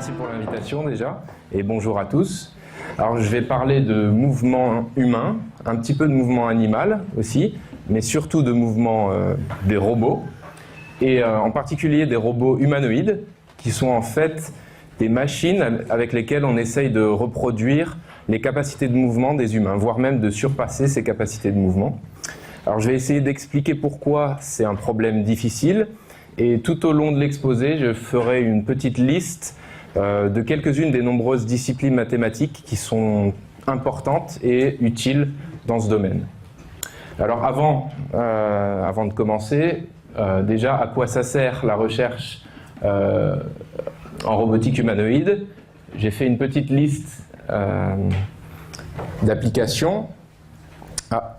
Merci pour l'invitation déjà, et bonjour à tous. Alors je vais parler de mouvement humain, un petit peu de mouvement animal aussi, mais surtout de mouvement des robots, et en particulier des robots humanoïdes, qui sont en fait des machines avec lesquelles on essaye de reproduire les capacités de mouvement des humains, voire même de surpasser ces capacités de mouvement. Alors je vais essayer d'expliquer pourquoi c'est un problème difficile, et tout au long de l'exposé, je ferai une petite liste de quelques-unes des nombreuses disciplines mathématiques qui sont importantes et utiles dans ce domaine. Alors avant de commencer, déjà à quoi ça sert la recherche en robotique humanoïde? J'ai fait une petite liste d'applications. Ah,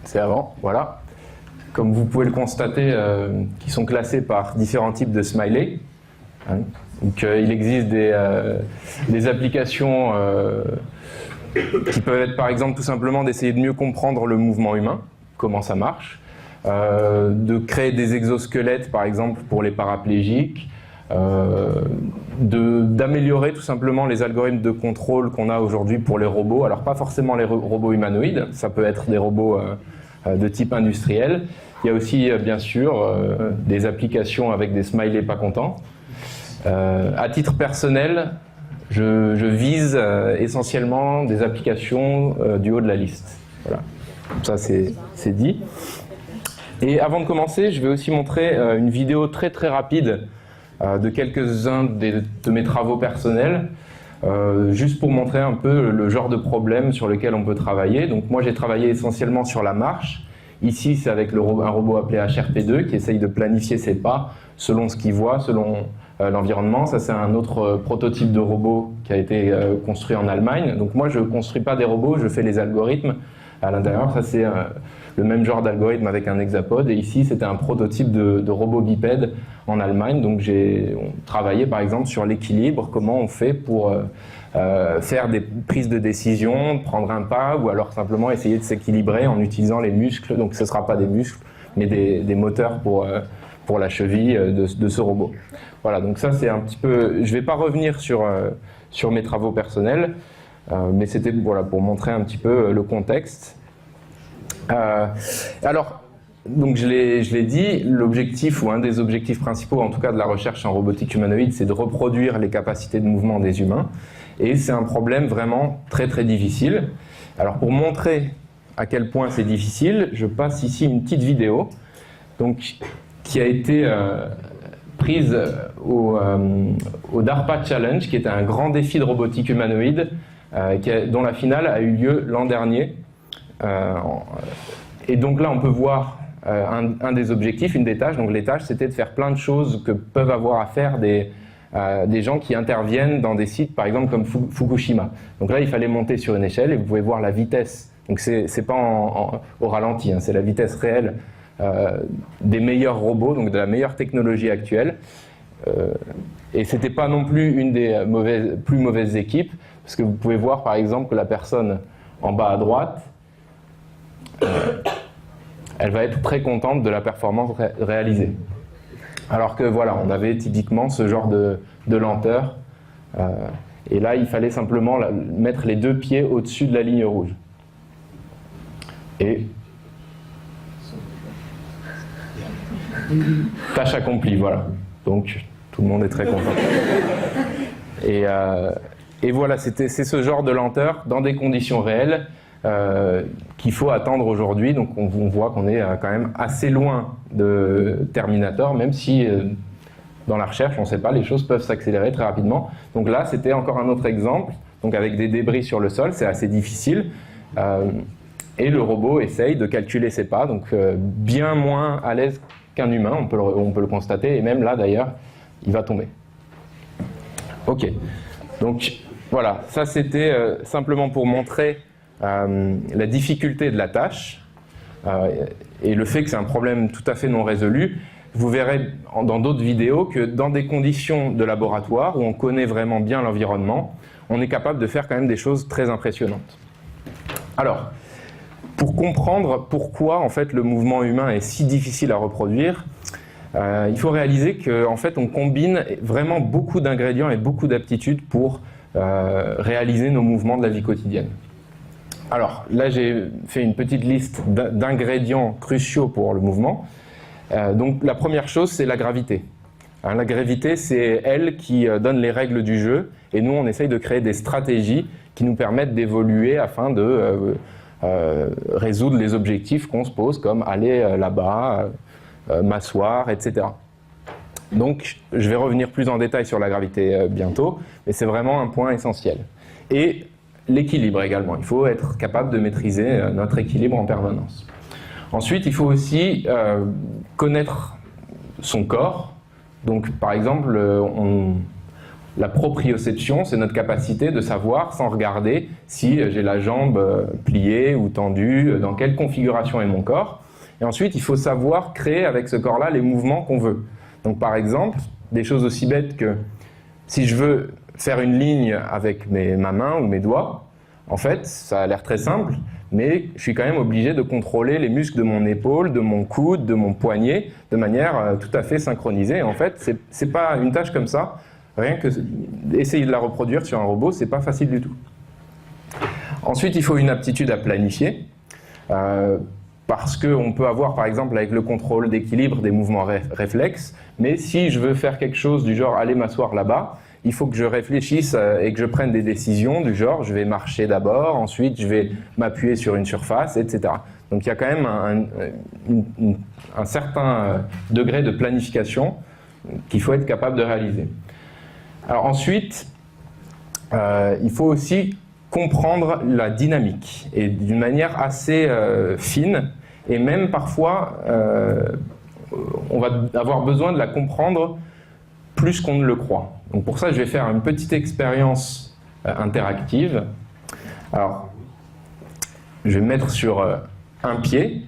c'est avant, voilà. Comme vous pouvez le constater, qui sont classés par différents types de smileys. Donc, il existe des applications qui peuvent être par exemple tout simplement d'essayer de mieux comprendre le mouvement humain, comment ça marche, de créer des exosquelettes par exemple pour les paraplégiques, d'améliorer tout simplement les algorithmes de contrôle qu'on a aujourd'hui pour les robots. Alors pas forcément les robots humanoïdes, ça peut être des robots de type industriel. Il y a aussi bien sûr des applications avec des smileys pas contents. À titre personnel, je vise essentiellement des applications du haut de la liste. Voilà, ça c'est dit. Et avant de commencer, je vais aussi montrer une vidéo très rapide de quelques-uns de mes travaux personnels, juste pour montrer un peu le genre de problème sur lequel on peut travailler. Donc moi j'ai travaillé essentiellement sur la marche. Ici c'est avec un robot appelé HRP2 qui essaye de planifier ses pas selon ce qu'il voit, selon l'environnement. Ça c'est un autre prototype de robot qui a été construit en Allemagne. Donc moi je ne construis pas des robots, je fais les algorithmes à l'intérieur. Ça c'est le même genre d'algorithme avec un hexapode. Et ici c'était un prototype de robot bipède en Allemagne. Donc j'ai travaillé par exemple sur l'équilibre, comment on fait pour faire des prises de décision, prendre un pas, ou alors simplement essayer de s'équilibrer en utilisant les muscles. Donc ce ne sera pas des muscles, mais des moteurs pour la cheville de ce robot. Voilà, donc ça c'est un petit peu... Je ne vais pas revenir sur mes travaux personnels, mais c'était voilà, pour montrer un petit peu le contexte. Alors, donc je l'ai dit, l'objectif, ou un des objectifs principaux en tout cas de la recherche en robotique humanoïde, c'est de reproduire les capacités de mouvement des humains. Et c'est un problème vraiment très difficile. Alors pour montrer à quel point c'est difficile, je passe ici une petite vidéo donc, qui a été prise au DARPA Challenge, qui était un grand défi de robotique humanoïde, dont la finale a eu lieu l'an dernier. Et donc là, on peut voir un des objectifs, une des tâches. Donc les tâches, c'était de faire plein de choses que peuvent avoir à faire des gens qui interviennent dans des sites, par exemple comme Fukushima. Donc là, il fallait monter sur une échelle et vous pouvez voir la vitesse. Donc c'est pas au ralenti, hein, c'est la vitesse réelle des meilleurs robots, donc de la meilleure technologie actuelle. Et c'était pas non plus une des plus mauvaises équipes, parce que vous pouvez voir par exemple que la personne en bas à droite, elle va être très contente de la performance réalisée. Alors que voilà, on avait typiquement ce genre de lenteur. Et là, il fallait simplement mettre les deux pieds au-dessus de la ligne rouge. Et tâche accomplie, voilà. Donc, tout le monde est très content. Et voilà, c'est ce genre de lenteur dans des conditions réelles qu'il faut attendre aujourd'hui. Donc on voit qu'on est quand même assez loin de Terminator, même si dans la recherche, on ne sait pas, les choses peuvent s'accélérer très rapidement. Donc là, c'était encore un autre exemple, donc avec des débris sur le sol, c'est assez difficile. Et le robot essaye de calculer ses pas, donc bien moins à l'aise qu'un humain, on peut le constater, et même là d'ailleurs, il va tomber. Ok, donc voilà, ça c'était simplement pour montrer la difficulté de la tâche et le fait que c'est un problème tout à fait non résolu. Vous verrez dans d'autres vidéos que dans des conditions de laboratoire où on connaît vraiment bien l'environnement, on est capable de faire quand même des choses très impressionnantes. Alors, pour comprendre pourquoi en fait le mouvement humain est si difficile à reproduire, il faut réaliser qu'en fait, on combine vraiment beaucoup d'ingrédients et beaucoup d'aptitudes pour réaliser nos mouvements de la vie quotidienne. Alors, là, j'ai fait une petite liste d'ingrédients cruciaux pour le mouvement. Donc, la première chose, c'est la gravité. Hein, la gravité, c'est elle qui donne les règles du jeu, et nous, on essaye de créer des stratégies qui nous permettent d'évoluer afin de résoudre les objectifs qu'on se pose, comme aller là-bas, m'asseoir, etc. Donc, je vais revenir plus en détail sur la gravité bientôt, mais c'est vraiment un point essentiel. Et l'équilibre également. Il faut être capable de maîtriser notre équilibre en permanence. Ensuite, il faut aussi connaître son corps. Donc, par exemple, la proprioception, c'est notre capacité de savoir, sans regarder, si j'ai la jambe pliée ou tendue, dans quelle configuration est mon corps. Et ensuite, il faut savoir créer avec ce corps-là les mouvements qu'on veut. Donc, par exemple, des choses aussi bêtes que si je veux faire une ligne avec ma main ou mes doigts, en fait, ça a l'air très simple, mais je suis quand même obligé de contrôler les muscles de mon épaule, de mon coude, de mon poignet, de manière tout à fait synchronisée. En fait, c'est pas une tâche comme ça. Rien que essayer de la reproduire sur un robot, c'est pas facile du tout. Ensuite, il faut une aptitude à planifier, parce qu'on peut avoir, par exemple, avec le contrôle d'équilibre, des mouvements réflexes, mais si je veux faire quelque chose du genre aller m'asseoir là-bas, il faut que je réfléchisse et que je prenne des décisions du genre je vais marcher d'abord, ensuite je vais m'appuyer sur une surface, etc. Donc il y a quand même un certain degré de planification qu'il faut être capable de réaliser. Alors ensuite, il faut aussi comprendre la dynamique, et d'une manière assez fine, et même parfois on va avoir besoin de la comprendre plus qu'on ne le croit. Donc pour ça, je vais faire une petite expérience interactive. Alors, je vais me mettre sur un pied,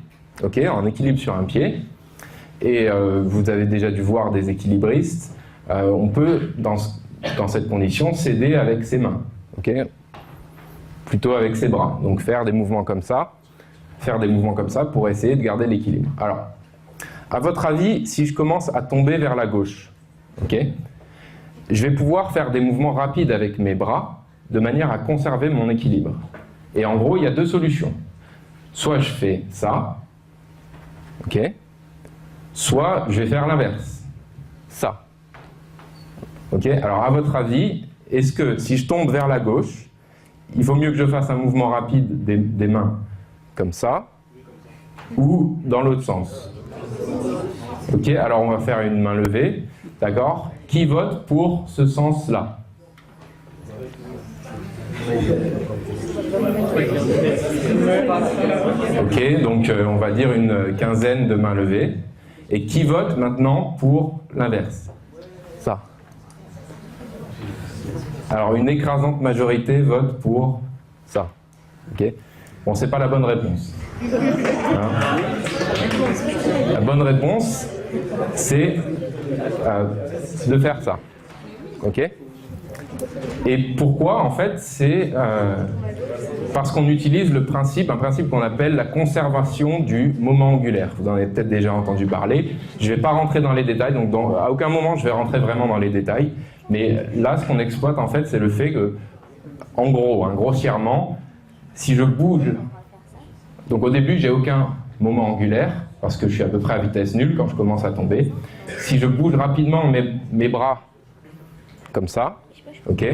okay, en équilibre sur un pied, et vous avez déjà dû voir des équilibristes. On peut, dans cette condition, s'aider avec ses mains, okay, plutôt avec ses bras. Donc faire des mouvements comme ça pour essayer de garder l'équilibre. Alors, à votre avis, si je commence à tomber vers la gauche, okay, je vais pouvoir faire des mouvements rapides avec mes bras de manière à conserver mon équilibre. Et en gros, il y a deux solutions. Soit je fais ça, okay, soit je vais faire l'inverse, ça. Okay. Alors à votre avis, est-ce que si je tombe vers la gauche, il vaut mieux que je fasse un mouvement rapide des mains comme ça, ou dans l'autre sens? Ok, alors on va faire une main levée, d'accord? Qui vote pour ce sens-là? Ok, donc on va dire une quinzaine de mains levées. Et qui vote maintenant pour l'inverse? Ça. Alors une écrasante majorité vote pour ça. Ok. Bon, c'est pas la bonne réponse. Hein? La bonne réponse, c'est de faire ça. Ok. Et pourquoi? En fait, c'est parce qu'on utilise un principe qu'on appelle la conservation du moment angulaire. Vous en avez peut-être déjà entendu parler. Je ne vais pas rentrer dans les détails, donc à aucun moment je vais rentrer vraiment dans les détails. Mais là, ce qu'on exploite, en fait, c'est le fait que, en gros, hein, grossièrement, si je bouge, donc au début, j'ai aucun moment angulaire, parce que je suis à peu près à vitesse nulle quand je commence à tomber. Si je bouge rapidement mes bras, comme ça, ok,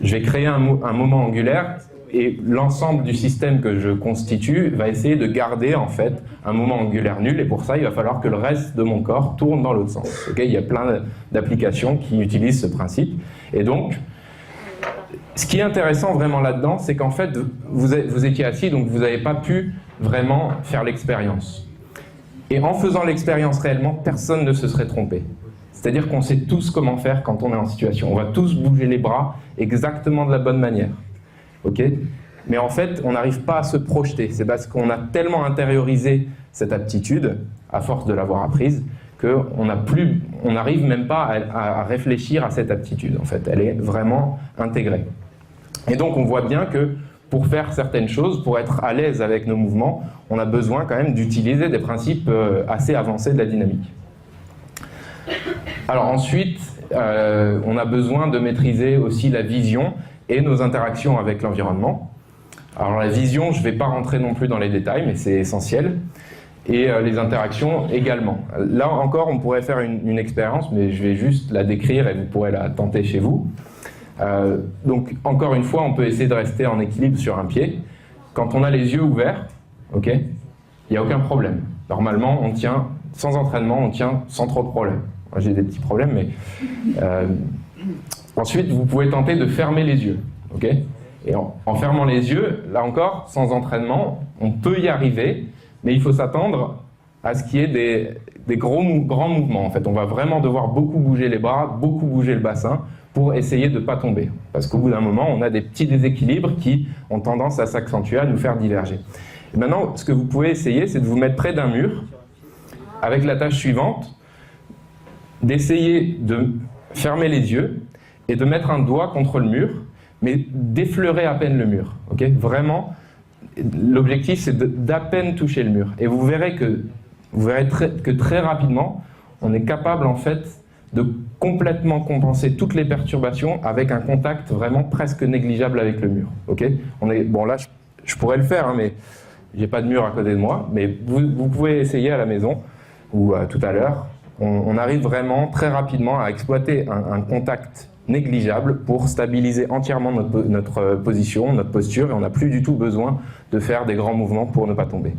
je vais créer un moment angulaire, et l'ensemble du système que je constitue va essayer de garder en fait un moment angulaire nul, et pour ça il va falloir que le reste de mon corps tourne dans l'autre sens. Okay, il y a plein d'applications qui utilisent ce principe, et donc ce qui est intéressant vraiment là-dedans, c'est qu'en fait vous étiez assis, donc vous n'avez pas pu vraiment faire l'expérience. Et en faisant l'expérience réellement, personne ne se serait trompé. C'est-à-dire qu'on sait tous comment faire quand on est en situation. On va tous bouger les bras exactement de la bonne manière. Okay, mais en fait, on n'arrive pas à se projeter. C'est parce qu'on a tellement intériorisé cette aptitude, à force de l'avoir apprise, qu'on n'arrive même pas à réfléchir à cette aptitude. En fait, elle est vraiment intégrée. Et donc, on voit bien que pour faire certaines choses, pour être à l'aise avec nos mouvements, on a besoin quand même d'utiliser des principes assez avancés de la dynamique. Alors ensuite, on a besoin de maîtriser aussi la vision et nos interactions avec l'environnement. Alors la vision, je ne vais pas rentrer non plus dans les détails, mais c'est essentiel. Et les interactions également. Là encore, on pourrait faire une expérience, mais je vais juste la décrire et vous pourrez la tenter chez vous. Donc encore une fois, on peut essayer de rester en équilibre sur un pied. Quand on a les yeux ouverts, ok, il n'y a aucun problème. Normalement, on tient, sans entraînement, on tient sans trop de problèmes. Moi, j'ai des petits problèmes, mais... Ensuite, vous pouvez tenter de fermer les yeux, ok. Et en fermant les yeux, là encore, sans entraînement, on peut y arriver, mais il faut s'attendre à ce qu'il y ait des grands mouvements. En fait, on va vraiment devoir beaucoup bouger les bras, beaucoup bouger le bassin pour essayer de ne pas tomber. Parce qu'au bout d'un moment, on a des petits déséquilibres qui ont tendance à s'accentuer, à nous faire diverger. Et maintenant, ce que vous pouvez essayer, c'est de vous mettre près d'un mur, avec la tâche suivante, d'essayer de fermer les yeux et de mettre un doigt contre le mur, mais d'effleurer à peine le mur. Okay, vraiment, l'objectif, c'est d'à peine toucher le mur. Et vous verrez que très rapidement, on est capable en fait de complètement compenser toutes les perturbations avec un contact vraiment presque négligeable avec le mur. Okay, bon là, je pourrais le faire, hein, mais j'ai pas de mur à côté de moi. Mais vous pouvez essayer à la maison ou tout à l'heure. On arrive vraiment très rapidement à exploiter un contact négligeable pour stabiliser entièrement notre position, notre posture, et on n'a plus du tout besoin de faire des grands mouvements pour ne pas tomber.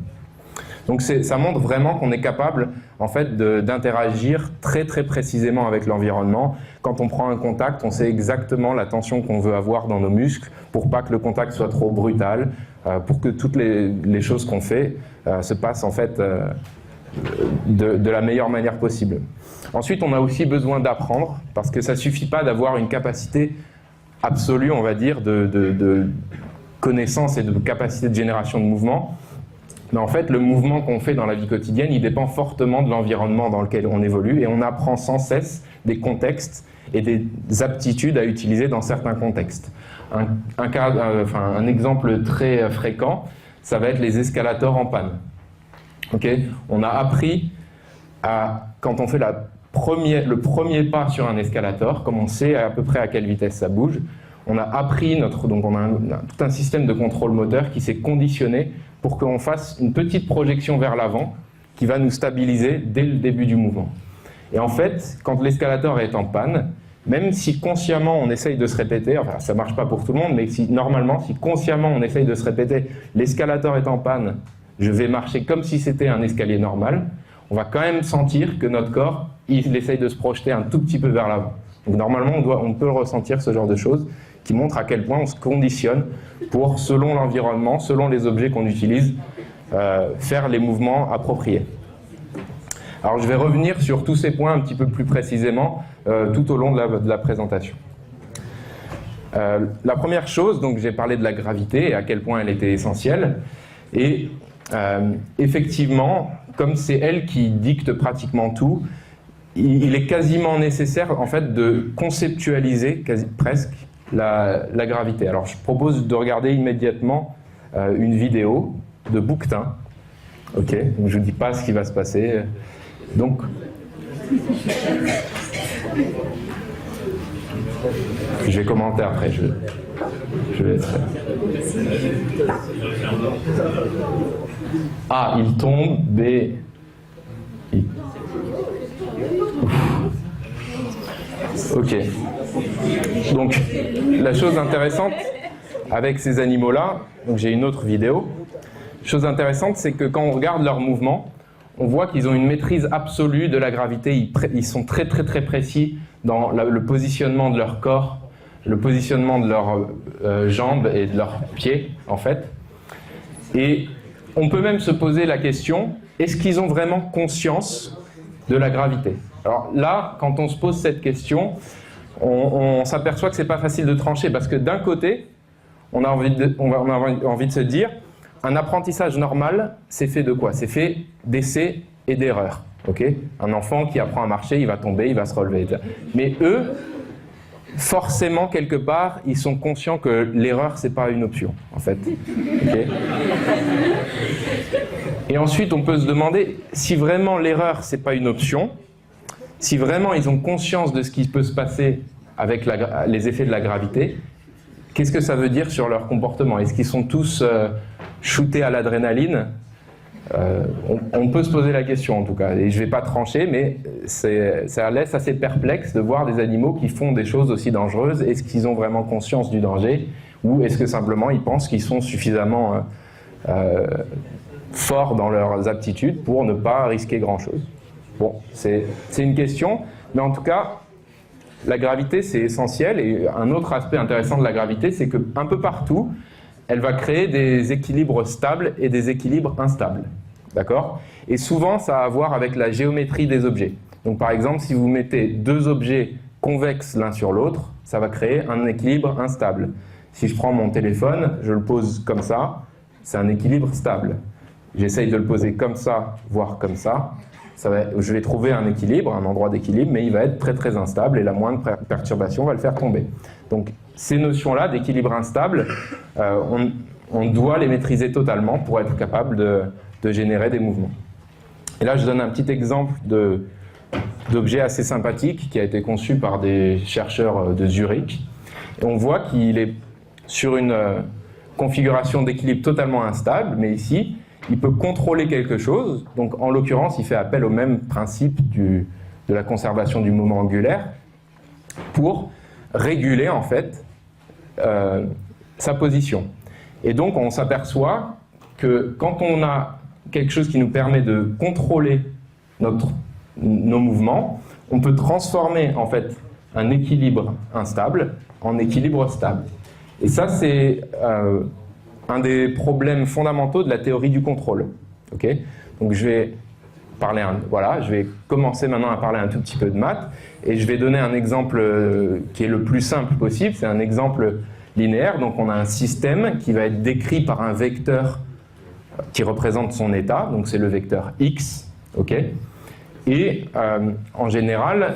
Donc ça montre vraiment qu'on est capable en fait, d'interagir très très précisément avec l'environnement. Quand on prend un contact, on sait exactement la tension qu'on veut avoir dans nos muscles pour pas que le contact soit trop brutal, pour que toutes les choses qu'on fait se passent en fait de la meilleure manière possible. Ensuite, on a aussi besoin d'apprendre, parce que ça ne suffit pas d'avoir une capacité absolue, on va dire, de connaissance et de capacité de génération de mouvement. Mais en fait, le mouvement qu'on fait dans la vie quotidienne, il dépend fortement de l'environnement dans lequel on évolue, et on apprend sans cesse des contextes et des aptitudes à utiliser dans certains contextes. Un exemple très fréquent, ça va être les escalators en panne. Okay, on a appris quand on fait le premier pas sur un escalator, comme on sait à peu près à quelle vitesse ça bouge, on a appris donc on a tout un système de contrôle moteur qui s'est conditionné pour qu'on fasse une petite projection vers l'avant qui va nous stabiliser dès le début du mouvement. Et en fait, quand l'escalator est en panne, même si consciemment on essaye de se répéter, enfin ça ne marche pas pour tout le monde, mais normalement, si consciemment on essaye de se répéter, l'escalator est en panne, je vais marcher comme si c'était un escalier normal, on va quand même sentir que notre corps, il essaye de se projeter un tout petit peu vers l'avant. Donc normalement, on peut ressentir ce genre de choses qui montrent à quel point on se conditionne pour, selon l'environnement, selon les objets qu'on utilise, faire les mouvements appropriés. Alors je vais revenir sur tous ces points un petit peu plus précisément tout au long de la présentation. La première chose, donc j'ai parlé de la gravité et à quel point elle était essentielle. Et effectivement, comme c'est elle qui dicte pratiquement tout, il est quasiment nécessaire en fait de conceptualiser presque la gravité. Alors je propose de regarder immédiatement une vidéo de Bouquetin. Ok, donc je ne dis pas ce qui va se passer. Donc, je vais commenter après. Je vais être... A, il tombe. B, il... Ok. Donc, la chose intéressante avec ces animaux-là, donc j'ai une autre vidéo. Chose intéressante, c'est que quand on regarde leurs mouvements, on voit qu'ils ont une maîtrise absolue de la gravité. Ils sont très très très précis dans le positionnement de leur corps, le positionnement de leurs jambes et de leurs pieds, en fait. Et on peut même se poser la question, est-ce qu'ils ont vraiment conscience de la gravité? Alors là, quand on se pose cette question, on s'aperçoit que c'est pas facile de trancher, parce que d'un côté, on a envie de se dire, un apprentissage normal, c'est fait de quoi? C'est fait d'essais et d'erreurs. Okay, un enfant qui apprend à marcher, il va tomber, il va se relever. Mais eux, forcément, quelque part, ils sont conscients que l'erreur, c'est pas une option, en fait. Okay. Et ensuite, on peut se demander, si vraiment l'erreur, c'est pas une option, si vraiment ils ont conscience de ce qui peut se passer avec les effets de la gravité, qu'est-ce que ça veut dire sur leur comportement? Est-ce qu'ils sont tous shootés à l'adrénaline? On peut se poser la question en tout cas, et je ne vais pas trancher, mais ça laisse assez perplexe de voir des animaux qui font des choses aussi dangereuses. Est-ce qu'ils ont vraiment conscience du danger, ou est-ce que simplement ils pensent qu'ils sont suffisamment forts dans leurs aptitudes pour ne pas risquer grand-chose? Bon, c'est une question, mais en tout cas, la gravité c'est essentiel, et un autre aspect intéressant de la gravité, c'est qu'un peu partout, elle va créer des équilibres stables et des équilibres instables. D'accord? Et souvent, ça a à voir avec la géométrie des objets. Donc par exemple, si vous mettez deux objets convexes l'un sur l'autre, ça va créer un équilibre instable. Si je prends mon téléphone, je le pose comme ça, c'est un équilibre stable. J'essaye de le poser comme ça, voire comme ça. Je vais trouver un équilibre, un endroit d'équilibre, mais il va être très très instable et la moindre perturbation va le faire tomber. Donc ces notions-là d'équilibre instable, on doit les maîtriser totalement pour être capable de générer des mouvements. Et là, je donne un petit exemple d'objet assez sympathique qui a été conçu par des chercheurs de Zurich. Et on voit qu'il est sur une configuration d'équilibre totalement instable, mais ici, il peut contrôler quelque chose. Donc, en l'occurrence, il fait appel au même principe de la conservation du moment angulaire pour réguler, en fait, sa position. Et donc, on s'aperçoit que quand on a quelque chose qui nous permet de contrôler nos mouvements, on peut transformer, en fait, un équilibre instable en équilibre stable. Et ça, c'est un des problèmes fondamentaux de la théorie du contrôle. Okay? Donc je vais commencer maintenant à parler un tout petit peu de maths, et je vais donner un exemple qui est le plus simple possible. C'est un exemple linéaire. Donc on a un système qui va être décrit par un vecteur qui représente son état, donc c'est le vecteur x. Okay? Et en général,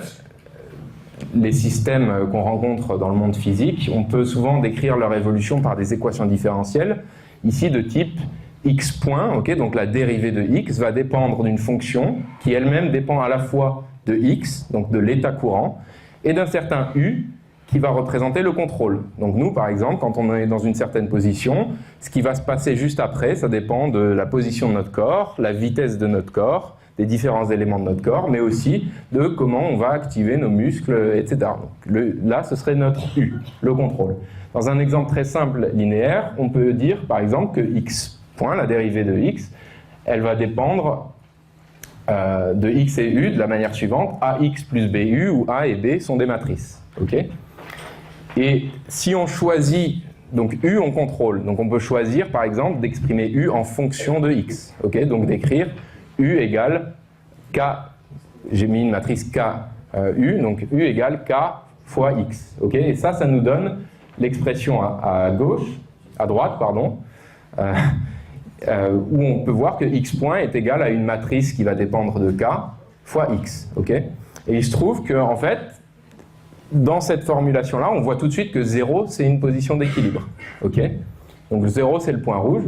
les systèmes qu'on rencontre dans le monde physique, on peut souvent décrire leur évolution par des équations différentielles, ici de type x point, okay, donc la dérivée de x va dépendre d'une fonction qui elle-même dépend à la fois de x, donc de l'état courant, et d'un certain u qui va représenter le contrôle. Donc nous, par exemple, quand on est dans une certaine position, ce qui va se passer juste après, ça dépend de la position de notre corps, la vitesse de notre corps, des différents éléments de notre corps, mais aussi de comment on va activer nos muscles, etc. Donc, là, ce serait notre U, le contrôle. Dans un exemple très simple linéaire, on peut dire par exemple que x point, la dérivée de x, elle va dépendre de x et u de la manière suivante: ax plus bu, où a et b sont des matrices. Okay? Et si on choisit, donc u on contrôle, donc on peut choisir par exemple d'exprimer u en fonction de x. Okay? Donc d'écrire U égale K, j'ai mis une matrice K U, donc U égale K fois X. Okay? Et ça nous donne l'expression à droite, pardon, où on peut voir que X point est égal à une matrice qui va dépendre de K fois X. Okay? Et il se trouve que, en fait, dans cette formulation-là, on voit tout de suite que 0, c'est une position d'équilibre. Okay? Donc 0, c'est le point rouge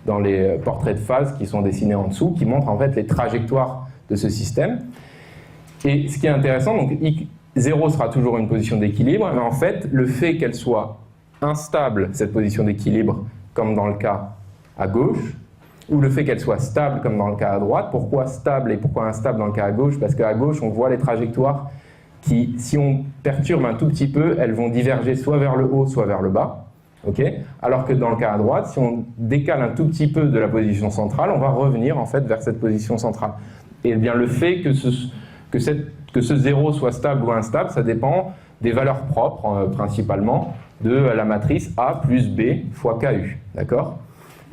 dans les portraits de phase qui sont dessinés en dessous, qui montrent en fait les trajectoires de ce système. Et ce qui est intéressant, donc 0 sera toujours une position d'équilibre, mais en fait, le fait qu'elle soit instable, cette position d'équilibre, comme dans le cas à gauche, ou le fait qu'elle soit stable, comme dans le cas à droite. Pourquoi stable et pourquoi instable dans le cas à gauche? Parce qu'à gauche, on voit les trajectoires qui, si on perturbe un tout petit peu, elles vont diverger soit vers le haut, soit vers le bas. Okay? Alors que dans le cas à droite, si on décale un tout petit peu de la position centrale, on va revenir en fait vers cette position centrale. Et bien le fait que ce 0 soit stable ou instable, ça dépend des valeurs propres, principalement, de la matrice A plus B fois KU. D'accord?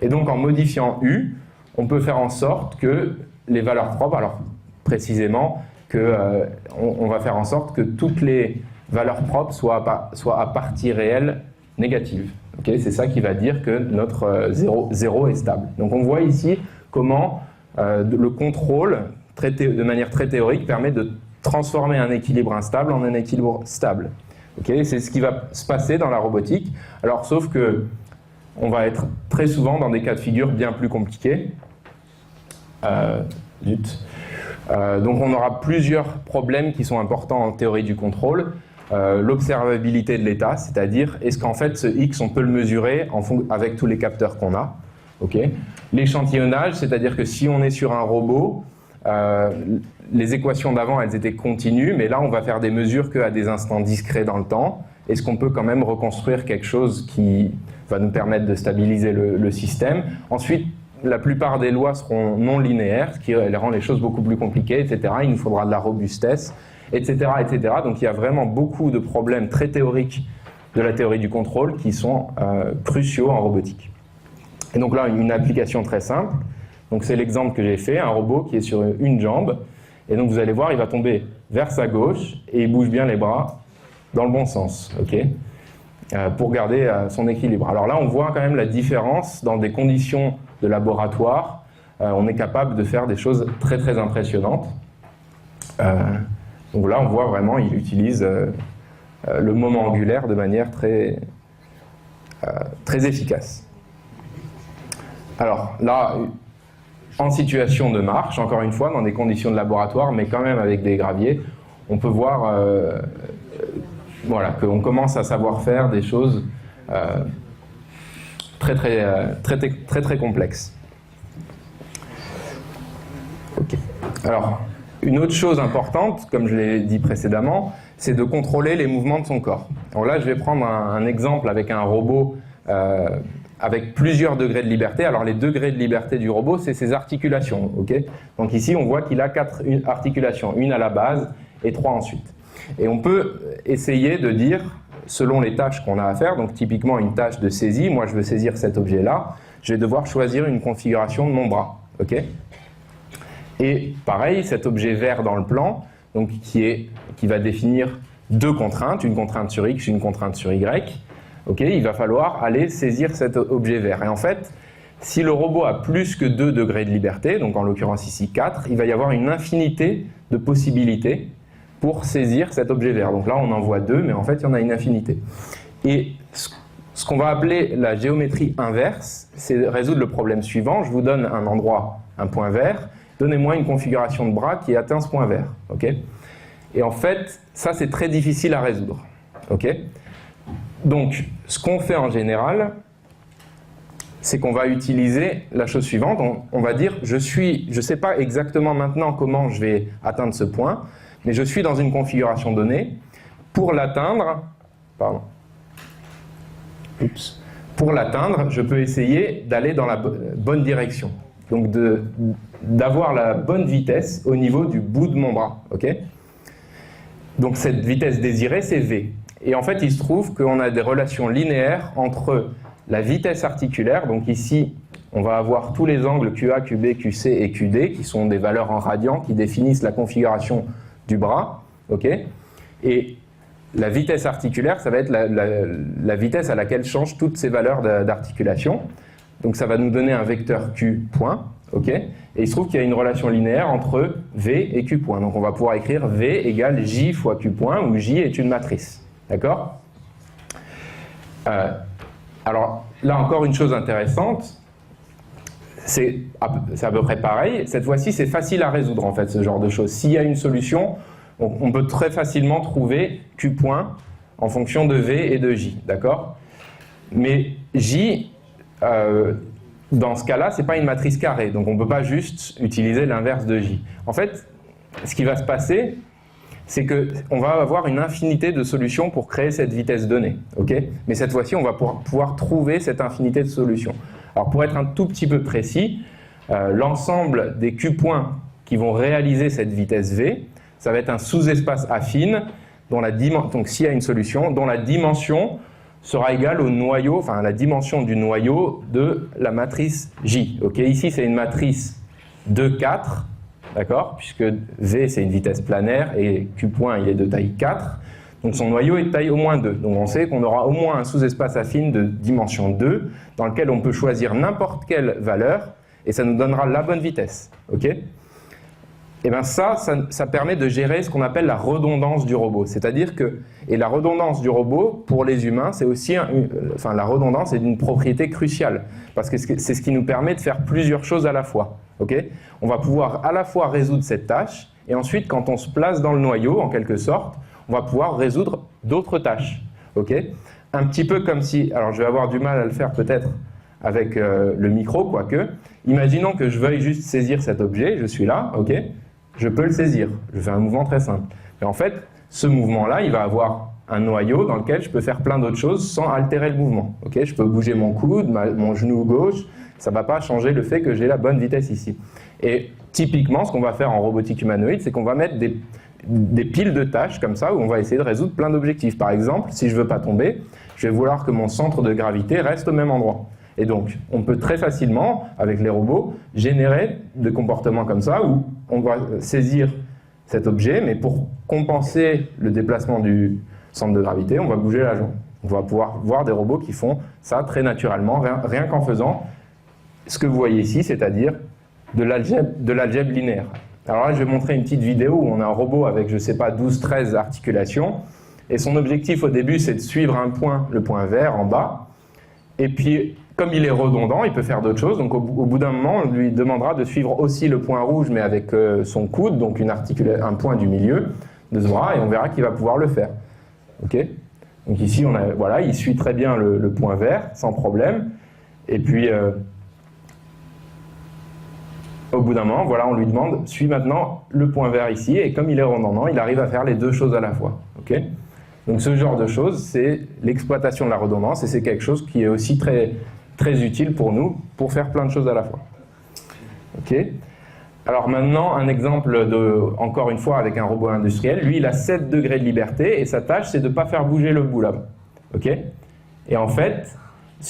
Et donc en modifiant U, on peut faire en sorte que les valeurs propres, alors précisément, on va faire en sorte que toutes les valeurs propres soient à partie réelle négative. Okay? C'est ça qui va dire que notre 0 est stable. Donc on voit ici comment le contrôle, de manière très théorique, permet de transformer un équilibre instable en un équilibre stable. Okay? C'est ce qui va se passer dans la robotique. Alors sauf que on va être très souvent dans des cas de figure bien plus compliqués. Donc on aura plusieurs problèmes qui sont importants en théorie du contrôle. L'observabilité de l'état, c'est-à-dire est-ce qu'en fait ce X on peut le mesurer avec tous les capteurs qu'on a. Okay. L'échantillonnage, c'est-à-dire que si on est sur un robot, les équations d'avant elles étaient continues, mais là on va faire des mesures qu'à des instants discrets dans le temps. Est-ce qu'on peut quand même reconstruire quelque chose qui va nous permettre de stabiliser le système? Ensuite, la plupart des lois seront non linéaires, ce qui rend les choses beaucoup plus compliquées, etc. Il nous faudra de la robustesse, etc., etc. Donc il y a vraiment beaucoup de problèmes très théoriques de la théorie du contrôle qui sont cruciaux en robotique. Et donc là, une application très simple. Donc c'est l'exemple que j'ai fait, un robot qui est sur une jambe. Et donc vous allez voir, il va tomber vers sa gauche et il bouge bien les bras dans le bon sens, okay, pour garder son équilibre. Alors là, on voit quand même la différence dans des conditions de laboratoire. On est capable de faire des choses très très impressionnantes. Donc là, on voit vraiment, il utilise le moment angulaire de manière très efficace. Alors là, en situation de marche, encore une fois, dans des conditions de laboratoire, mais quand même avec des graviers, on peut voir voilà, qu'on commence à savoir faire des choses très complexes. Okay. Alors, une autre chose importante, comme je l'ai dit précédemment, c'est de contrôler les mouvements de son corps. Alors là, je vais prendre un exemple avec un robot avec plusieurs degrés de liberté. Alors les degrés de liberté du robot, c'est ses articulations. Okay, donc ici, on voit qu'il a 4 articulations, une à la base et 3 ensuite. Et on peut essayer de dire, selon les tâches qu'on a à faire, donc typiquement une tâche de saisie, moi je veux saisir cet objet-là, je vais devoir choisir une configuration de mon bras. Okay, et pareil, cet objet vert dans le plan, donc qui va définir 2 contraintes, une contrainte sur X, une contrainte sur Y. Okay, il va falloir aller saisir cet objet vert. Et en fait, si le robot a plus que 2 degrés de liberté, donc en l'occurrence ici 4, il va y avoir une infinité de possibilités pour saisir cet objet vert. Donc là, on en voit 2, mais en fait, il y en a une infinité. Et ce qu'on va appeler la géométrie inverse, c'est résoudre le problème suivant. Je vous donne un endroit, un point vert, donnez-moi une configuration de bras qui atteint ce point vert. Okay, et en fait, ça, c'est très difficile à résoudre. Okay, donc, ce qu'on fait en général, c'est qu'on va utiliser la chose suivante. On va dire, je ne sais pas exactement maintenant comment je vais atteindre ce point, mais je suis dans une configuration donnée. Pour l'atteindre, je peux essayer d'aller dans la bonne direction. Donc, d'avoir la bonne vitesse au niveau du bout de mon bras. Okay, donc, cette vitesse désirée, c'est V. Et en fait, il se trouve qu'on a des relations linéaires entre la vitesse articulaire, donc ici, on va avoir tous les angles QA, QB, QC et QD, qui sont des valeurs en radians qui définissent la configuration du bras. Okay, et la vitesse articulaire, ça va être la vitesse à laquelle changent toutes ces valeurs d'articulation. Donc ça va nous donner un vecteur Q point. Okay, et il se trouve qu'il y a une relation linéaire entre V et Q point. Donc on va pouvoir écrire V égale J fois Q point, où J est une matrice. D'accord? Alors, là encore, une chose intéressante, c'est à peu près pareil. Cette fois-ci, c'est facile à résoudre, en fait, ce genre de choses. S'il y a une solution, on peut très facilement trouver Q point en fonction de V et de J. D'accord? Mais J, dans ce cas-là, ce n'est pas une matrice carrée. Donc, on ne peut pas juste utiliser l'inverse de J. En fait, ce qui va se passer, c'est qu'on va avoir une infinité de solutions pour créer cette vitesse donnée. Okay, mais cette fois-ci, on va pouvoir trouver cette infinité de solutions. Alors pour être un tout petit peu précis, l'ensemble des Q-points qui vont réaliser cette vitesse V, ça va être un sous-espace affine, dont donc s'il y a une solution, dont la dimension sera égale au noyau, enfin la dimension du noyau de la matrice J. Okay, ici, c'est une matrice de 4. D'accord, puisque V, c'est une vitesse planaire et Q point, il est de taille 4. Donc son noyau est de taille au moins 2. Donc on sait qu'on aura au moins un sous-espace affine de dimension 2 dans lequel on peut choisir n'importe quelle valeur et ça nous donnera la bonne vitesse. Okay, et bien ça permet de gérer ce qu'on appelle la redondance du robot. C'est-à-dire que, et la redondance du robot, pour les humains, c'est aussi, la redondance est d'une propriété cruciale, parce que c'est ce qui nous permet de faire plusieurs choses à la fois. Okay, on va pouvoir à la fois résoudre cette tâche, et ensuite, quand on se place dans le noyau, en quelque sorte, on va pouvoir résoudre d'autres tâches. Okay, un petit peu comme si, alors je vais avoir du mal à le faire peut-être avec le micro, quoique, imaginons que je veuille juste saisir cet objet, je suis là, ok, je peux le saisir, je fais un mouvement très simple. Et en fait, ce mouvement-là, il va avoir un noyau dans lequel je peux faire plein d'autres choses sans altérer le mouvement. Okay, je peux bouger mon coude, mon genou gauche, ça ne va pas changer le fait que j'ai la bonne vitesse ici. Et typiquement, ce qu'on va faire en robotique humanoïde, c'est qu'on va mettre des piles de tâches comme ça, où on va essayer de résoudre plein d'objectifs. Par exemple, si je ne veux pas tomber, je vais vouloir que mon centre de gravité reste au même endroit. Et donc, on peut très facilement, avec les robots, générer des comportements comme ça, où on va saisir cet objet, mais pour compenser le déplacement du centre de gravité, on va bouger la jambe. On va pouvoir voir des robots qui font ça très naturellement, rien qu'en faisant ce que vous voyez ici, c'est-à-dire de l'algèbre linéaire. Alors là, je vais montrer une petite vidéo où on a un robot avec, je ne sais pas, 12-13 articulations, et son objectif au début, c'est de suivre un point, le point vert en bas, et puis, comme il est redondant, il peut faire d'autres choses. Donc, au bout d'un moment, on lui demandera de suivre aussi le point rouge, mais avec son coude, donc un point du milieu de ce bras, et on verra qu'il va pouvoir le faire. Okay, donc ici, voilà, il suit très bien le point vert, sans problème. Et puis, au bout d'un moment, voilà, on lui demande, suis maintenant le point vert ici, et comme il est redondant, il arrive à faire les deux choses à la fois. Okay, donc, ce genre de choses, c'est l'exploitation de la redondance, et c'est quelque chose qui est aussi très utile pour nous, pour faire plein de choses à la fois. Okay. Alors maintenant, un exemple, encore une fois, avec un robot industriel. Lui, il a 7 degrés de liberté, et sa tâche, c'est de ne pas faire bouger le bout là. Okay. Et en fait,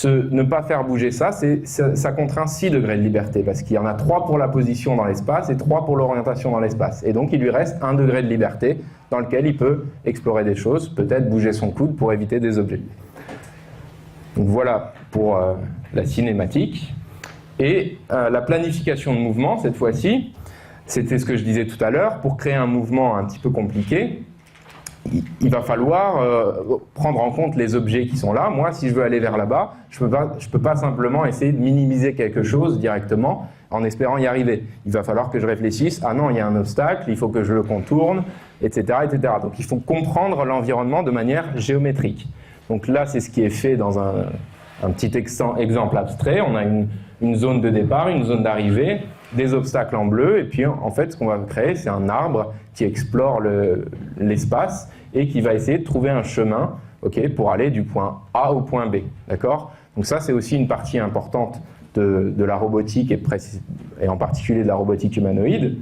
ne pas faire bouger ça contraint 6 degrés de liberté, parce qu'il y en a 3 pour la position dans l'espace et 3 pour l'orientation dans l'espace. Et donc, il lui reste 1 degré de liberté dans lequel il peut explorer des choses, peut-être bouger son coude pour éviter des objets. Donc voilà pour la cinématique. Et la planification de mouvement, cette fois-ci, c'était ce que je disais tout à l'heure, pour créer un mouvement un petit peu compliqué, il va falloir prendre en compte les objets qui sont là. Moi, si je veux aller vers là-bas, je peux pas simplement essayer de minimiser quelque chose directement en espérant y arriver. Il va falloir que je réfléchisse, ah non, il y a un obstacle, il faut que je le contourne, etc., etc. Donc il faut comprendre l'environnement de manière géométrique. Donc là, c'est ce qui est fait dans un petit exemple abstrait. On a une zone de départ, une zone d'arrivée, des obstacles en bleu, et puis en fait, ce qu'on va créer, c'est un arbre qui explore l'espace et qui va essayer de trouver un chemin, okay, pour aller du point A au point B. D'accord ? Donc ça, c'est aussi une partie importante de la robotique et en particulier de la robotique humanoïde.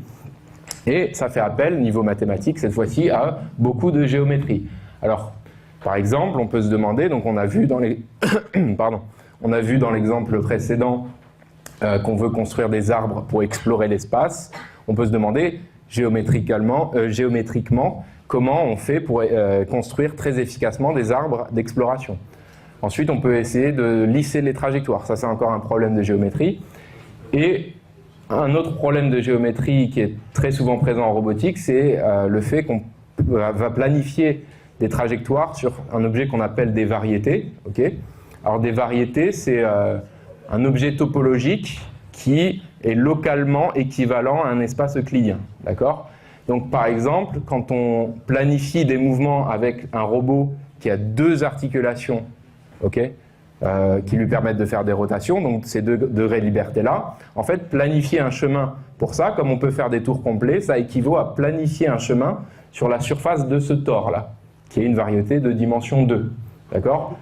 Et ça fait appel, niveau mathématique, cette fois-ci, à beaucoup de géométrie. Alors, par exemple, on peut se demander, donc on a vu dans l'exemple précédent qu'on veut construire des arbres pour explorer l'espace. On peut se demander géométriquement comment on fait pour construire très efficacement des arbres d'exploration. Ensuite, on peut essayer de lisser les trajectoires. Ça, c'est encore un problème de géométrie. Et un autre problème de géométrie qui est très souvent présent en robotique, c'est le fait qu'on va planifier des trajectoires sur un objet qu'on appelle des variétés. Okay. Alors des variétés, c'est un objet topologique qui est localement équivalent à un espace euclidien. D'accord ? Donc par exemple, quand on planifie des mouvements avec un robot qui a 2 articulations, okay, qui lui permettent de faire des rotations, donc ces 2 degrés de liberté-là, en fait, planifier un chemin pour ça, comme on peut faire des tours complets, ça équivaut à planifier un chemin sur la surface de ce tore-là, qui est une variété de dimension 2. D'accord ?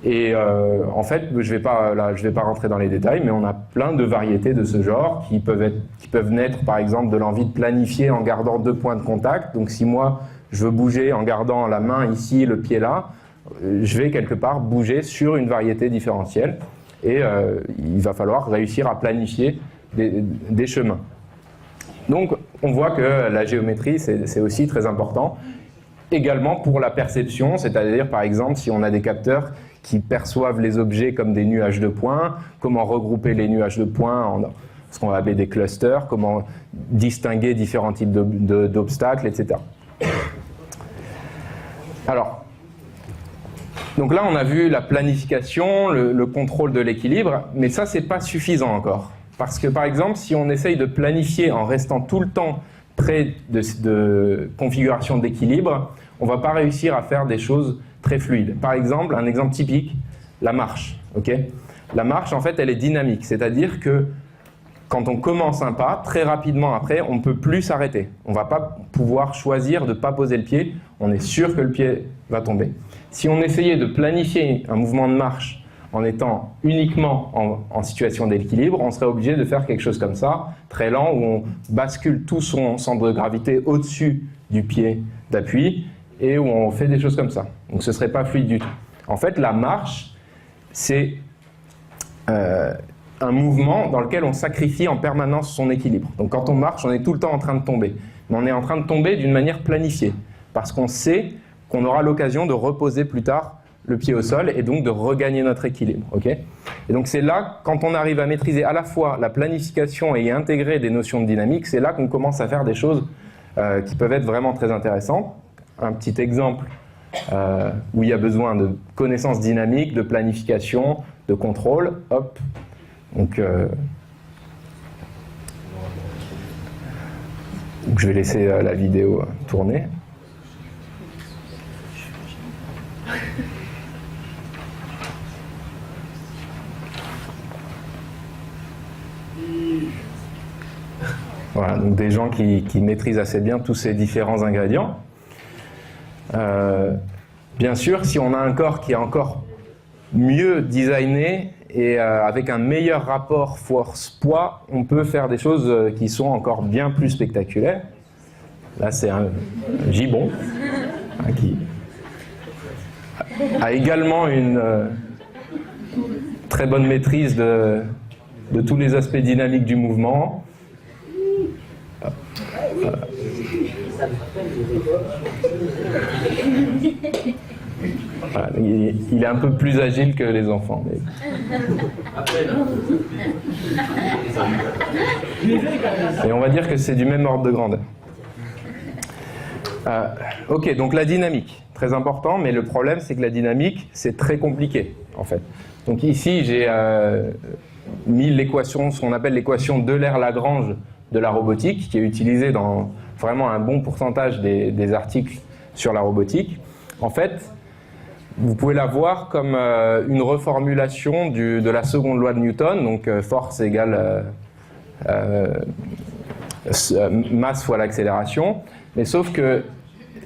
Et en fait, je vais pas rentrer dans les détails, mais on a plein de variétés de ce genre qui peuvent naître, par exemple, de l'envie de planifier en gardant 2 points de contact. Donc si moi, je veux bouger en gardant la main ici, le pied là, je vais quelque part bouger sur une variété différentielle. Et il va falloir réussir à planifier des chemins. Donc on voit que la géométrie, c'est aussi très important. Également pour la perception, c'est-à-dire par exemple si on a des capteurs qui perçoivent les objets comme des nuages de points, comment regrouper les nuages de points ce qu'on va appeler des clusters, comment distinguer différents types d'obstacles, etc. Alors, donc là on a vu la planification, le contrôle de l'équilibre, mais ça c'est pas suffisant encore. Parce que par exemple, si on essaye de planifier en restant tout le temps près de configuration d'équilibre, on va pas réussir à faire des choses très fluides. Par exemple, un exemple typique, la marche. Okay, la marche en fait elle est dynamique, c'est-à-dire que quand on commence un pas, très rapidement après, on ne peut plus s'arrêter. On ne va pas pouvoir choisir de ne pas poser le pied, on est sûr que le pied va tomber. Si on essayait de planifier un mouvement de marche en étant uniquement en situation d'équilibre, on serait obligé de faire quelque chose comme ça, très lent, où on bascule tout son centre de gravité au-dessus du pied d'appui, et où on fait des choses comme ça. Donc ce ne serait pas fluide du tout. En fait, la marche, c'est un mouvement dans lequel on sacrifie en permanence son équilibre. Donc quand on marche, on est tout le temps en train de tomber. Mais on est en train de tomber d'une manière planifiée, parce qu'on sait qu'on aura l'occasion de reposer plus tard le pied au sol et donc de regagner notre équilibre. Okay, et donc c'est là, quand on arrive à maîtriser à la fois la planification et intégrer des notions de dynamique, c'est là qu'on commence à faire des choses qui peuvent être vraiment très intéressantes. Un petit exemple où il y a besoin de connaissances dynamiques, de planification, de contrôle. Hop. Donc je vais laisser la vidéo tourner. Voilà, donc des gens qui maîtrisent assez bien tous ces différents ingrédients. Bien sûr, si on a un corps qui est encore mieux designé et avec un meilleur rapport force-poids, on peut faire des choses qui sont encore bien plus spectaculaires. Là, c'est un gibbon qui a également une très bonne maîtrise de tous les aspects dynamiques du mouvement. Voilà, il est un peu plus agile que les enfants. Mais... Et on va dire que c'est du même ordre de grandeur. Ok, donc la dynamique, très important, mais le problème c'est que la dynamique, c'est très compliqué en fait. Donc ici, j'ai mis l'équation, ce qu'on appelle l'équation d'Euler-Lagrange de la robotique, qui est utilisée dans vraiment un bon pourcentage des articles sur la robotique. En fait, vous pouvez la voir comme une reformulation de la seconde loi de Newton, donc force égale masse fois l'accélération, mais sauf que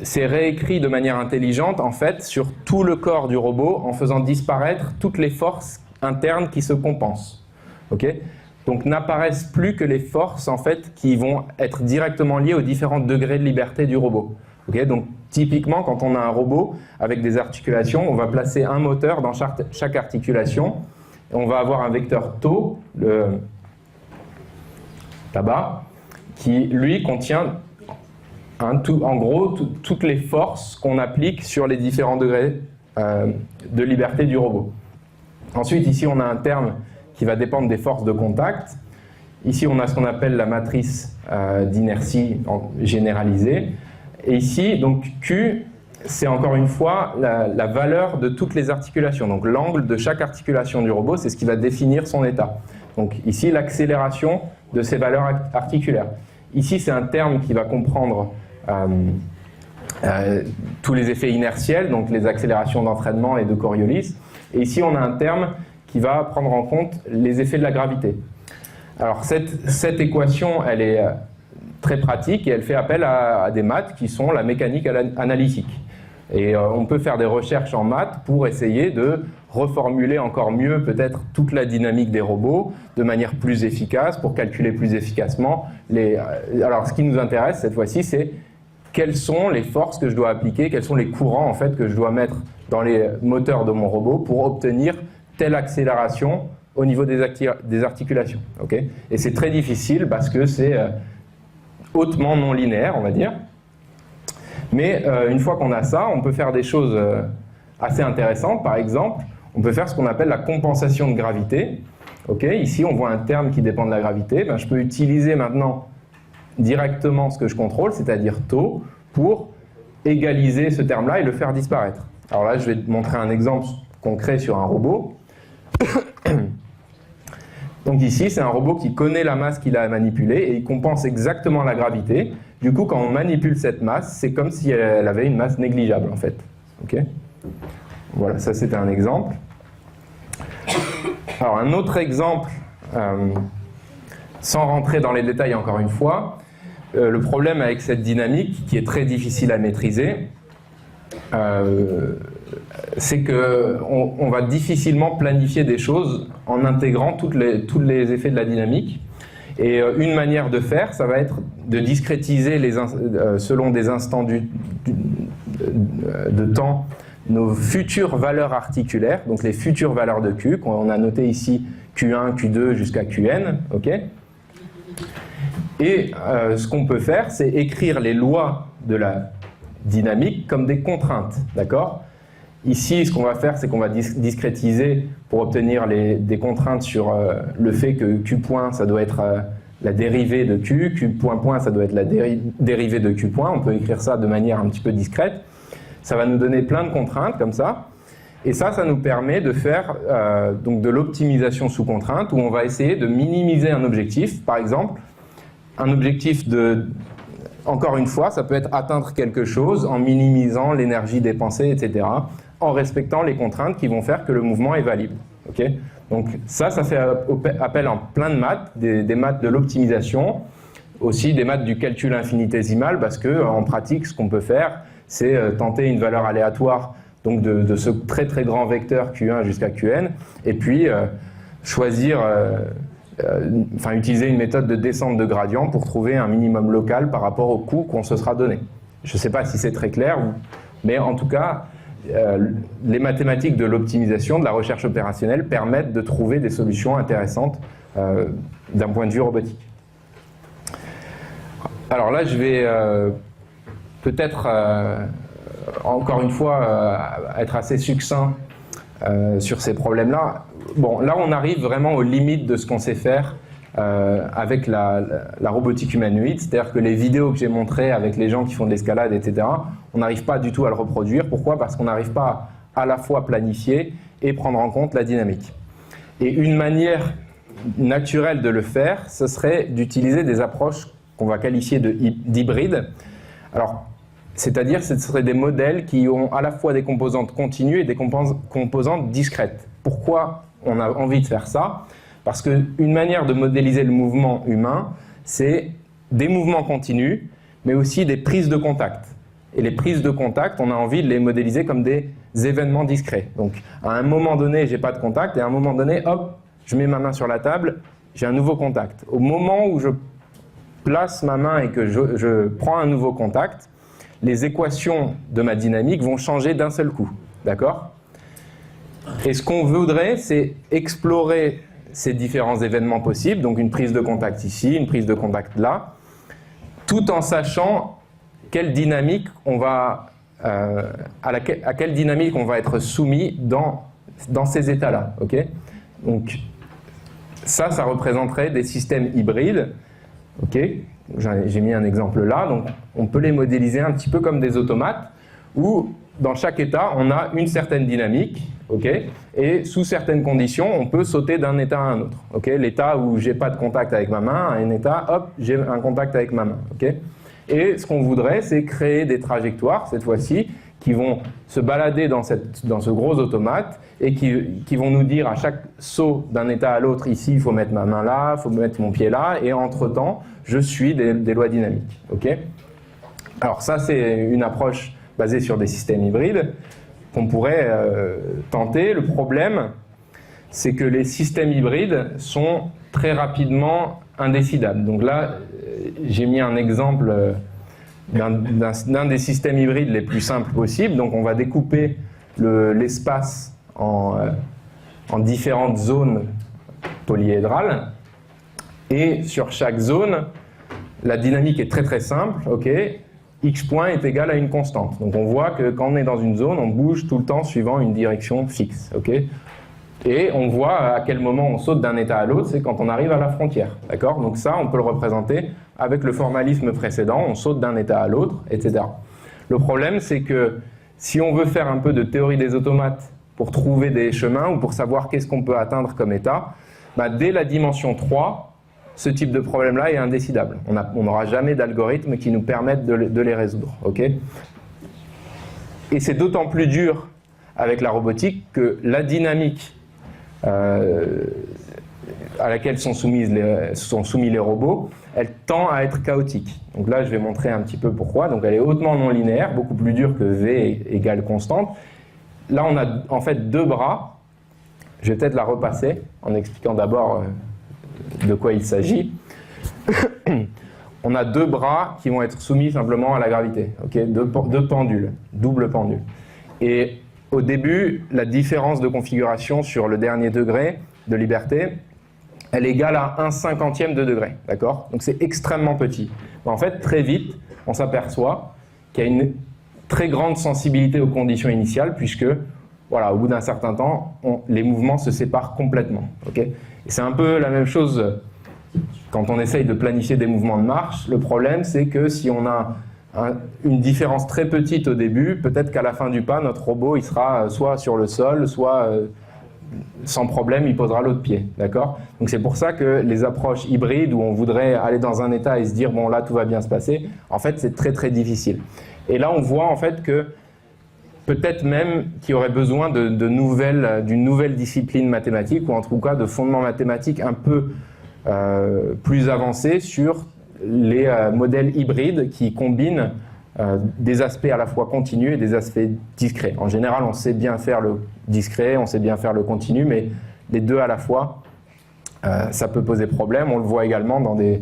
c'est réécrit de manière intelligente en fait sur tout le corps du robot en faisant disparaître toutes les forces internes qui se compensent. Okay, donc n'apparaissent plus que les forces en fait qui vont être directement liées aux différents degrés de liberté du robot. Okay, donc typiquement quand on a un robot avec des articulations, on va placer un moteur dans chaque articulation et on va avoir un vecteur tau là-bas qui lui contient en gros toutes les forces qu'on applique sur les différents degrés de liberté du robot. Ensuite ici on a un terme qui va dépendre des forces de contact. Ici, on a ce qu'on appelle la matrice d'inertie généralisée. Et ici, donc Q, c'est encore une fois la valeur de toutes les articulations. Donc l'angle de chaque articulation du robot, c'est ce qui va définir son état. Donc ici, l'accélération de ces valeurs articulaires. Ici, c'est un terme qui va comprendre tous les effets inertiels, donc les accélérations d'entraînement et de Coriolis. Et ici, on a un terme qui va prendre en compte les effets de la gravité. Alors cette équation, elle est très pratique et elle fait appel à des maths qui sont la mécanique analytique. Et on peut faire des recherches en maths pour essayer de reformuler encore mieux peut-être toute la dynamique des robots de manière plus efficace, pour calculer plus efficacement. Alors ce qui nous intéresse cette fois-ci, c'est quelles sont les forces que je dois appliquer, quels sont les courants en fait que je dois mettre dans les moteurs de mon robot pour obtenir telle accélération au niveau des articulations. Okay, et c'est très difficile parce que c'est hautement non linéaire, on va dire. Mais une fois qu'on a ça, on peut faire des choses assez intéressantes. Par exemple, on peut faire ce qu'on appelle la compensation de gravité. Okay, ici, on voit un terme qui dépend de la gravité. Ben, je peux utiliser maintenant directement ce que je contrôle, c'est-à-dire taux, pour égaliser ce terme-là et le faire disparaître. Alors là, je vais te montrer un exemple concret sur un robot. Donc ici, c'est un robot qui connaît la masse qu'il a à manipuler et il compense exactement la gravité. Du coup, quand on manipule cette masse, c'est comme si elle avait une masse négligeable, en fait. Okay, voilà, ça c'était un exemple. Alors un autre exemple, sans rentrer dans les détails encore une fois, le problème avec cette dynamique, qui est très difficile à maîtriser, c'est qu'on va difficilement planifier des choses en intégrant tous les effets de la dynamique. Et une manière de faire, ça va être de discrétiser selon des instants de temps nos futures valeurs articulaires, donc les futures valeurs de Q, qu'on a noté ici Q1, Q2 jusqu'à Qn. Okay, et ce qu'on peut faire, c'est écrire les lois de la dynamique comme des contraintes. D'accord ? Ici, ce qu'on va faire, c'est qu'on va discrétiser pour obtenir des contraintes sur le fait que Q point, ça doit être la dérivée de Q, Q point point, ça doit être la dérivée de Q point. On peut écrire ça de manière un petit peu discrète. Ça va nous donner plein de contraintes comme ça. Et ça nous permet de faire donc de l'optimisation sous contrainte, où on va essayer de minimiser un objectif. Par exemple, un objectif encore une fois, ça peut être atteindre quelque chose en minimisant l'énergie dépensée, etc., en respectant les contraintes qui vont faire que le mouvement est valide. Okay, donc ça fait appel en plein de maths, des maths de l'optimisation, aussi des maths du calcul infinitésimal, parce qu'en pratique, ce qu'on peut faire, c'est tenter une valeur aléatoire donc de ce très très grand vecteur Q1 jusqu'à Qn, et puis choisir, utiliser une méthode de descente de gradient pour trouver un minimum local par rapport au coût qu'on se sera donné. Je ne sais pas si c'est très clair, mais en tout cas, les mathématiques de l'optimisation, de la recherche opérationnelle, permettent de trouver des solutions intéressantes d'un point de vue robotique. Alors là, je vais peut-être, encore une fois, être assez succinct sur ces problèmes-là. Bon, là, on arrive vraiment aux limites de ce qu'on sait faire avec la robotique humanoïde, c'est-à-dire que les vidéos que j'ai montrées avec les gens qui font de l'escalade, etc., on n'arrive pas du tout à le reproduire. Pourquoi ? Parce qu'on n'arrive pas à la fois planifier et prendre en compte la dynamique. Et une manière naturelle de le faire, ce serait d'utiliser des approches qu'on va qualifier d'hybrides. Alors, c'est-à-dire, ce seraient des modèles qui ont à la fois des composantes continues et des composantes discrètes. Pourquoi on a envie de faire ça ? Parce qu'une manière de modéliser le mouvement humain, c'est des mouvements continus, mais aussi des prises de contact. Et les prises de contact, on a envie de les modéliser comme des événements discrets. Donc, à un moment donné, j'ai pas de contact, et à un moment donné, hop, je mets ma main sur la table, j'ai un nouveau contact. Au moment où je place ma main et que je prends un nouveau contact, les équations de ma dynamique vont changer d'un seul coup. D'accord ? Et ce qu'on voudrait, c'est explorer ces différents événements possibles, donc une prise de contact ici, une prise de contact là, tout en sachant quelle dynamique on va, à quelle dynamique on va être soumis dans ces états-là. Okay ? Donc ça représenterait des systèmes hybrides. Okay ? J'ai mis un exemple là, donc on peut les modéliser un petit peu comme des automates, où dans chaque état, on a une certaine dynamique, okay, et sous certaines conditions, on peut sauter d'un état à un autre. Okay. L'état où j'ai pas de contact avec ma main, un état, hop, j'ai un contact avec ma main. Okay. Et ce qu'on voudrait, c'est créer des trajectoires, cette fois-ci, qui vont se balader dans ce gros automate et qui vont nous dire à chaque saut d'un état à l'autre, ici, il faut mettre ma main là, il faut mettre mon pied là, et entre-temps, je suis des lois dynamiques. Okay. Alors ça, c'est une approche basée sur des systèmes hybrides qu'on pourrait tenter. Le problème, c'est que les systèmes hybrides sont très rapidement indécidables. Donc là, j'ai mis un exemple d'un des systèmes hybrides les plus simples possibles. Donc on va découper l'espace en différentes zones polyédrales. Et sur chaque zone, la dynamique est très très simple. Okay, x point est égal à une constante. Donc on voit que quand on est dans une zone, on bouge tout le temps suivant une direction fixe. Okay, Et on voit à quel moment on saute d'un état à l'autre, c'est quand on arrive à la frontière. D'accord? Donc ça, on peut le représenter avec le formalisme précédent, on saute d'un état à l'autre, etc. Le problème, c'est que si on veut faire un peu de théorie des automates pour trouver des chemins ou pour savoir qu'est-ce qu'on peut atteindre comme état, bah, dès la dimension 3, ce type de problème-là est indécidable. On n'aura jamais d'algorithme qui nous permette de les résoudre. Okay? Et c'est d'autant plus dur avec la robotique que la dynamique à laquelle sont soumis les robots, elle tend à être chaotique. Donc là, je vais montrer un petit peu pourquoi. Donc elle est hautement non linéaire, beaucoup plus dure que V égale constante. Là, on a en fait deux bras. Je vais peut-être la repasser en expliquant d'abord de quoi il s'agit. On a deux bras qui vont être soumis simplement à la gravité. Okay, deux pendules, double pendule. Et au début, la différence de configuration sur le dernier degré de liberté, elle est égale à 1/50e de degré, d'accord? Donc c'est extrêmement petit. Mais en fait, très vite, on s'aperçoit qu'il y a une très grande sensibilité aux conditions initiales, puisque, voilà, au bout d'un certain temps, les mouvements se séparent complètement. Okay? Et c'est un peu la même chose quand on essaye de planifier des mouvements de marche. Le problème, c'est que si on a une différence très petite au début, peut-être qu'à la fin du pas, notre robot il sera soit sur le sol, soit sans problème, il posera l'autre pied. D'accord? Donc c'est pour ça que les approches hybrides où on voudrait aller dans un état et se dire bon là tout va bien se passer, en fait c'est très très difficile. Et là on voit en fait que peut-être même qu'il y aurait besoin d'une nouvelle discipline mathématique ou en tout cas de fondements mathématiques un peu plus avancés sur les modèles hybrides qui combinent des aspects à la fois continus et des aspects discrets. En général, on sait bien faire le discret, on sait bien faire le continu, mais les deux à la fois, ça peut poser problème. On le voit également dans des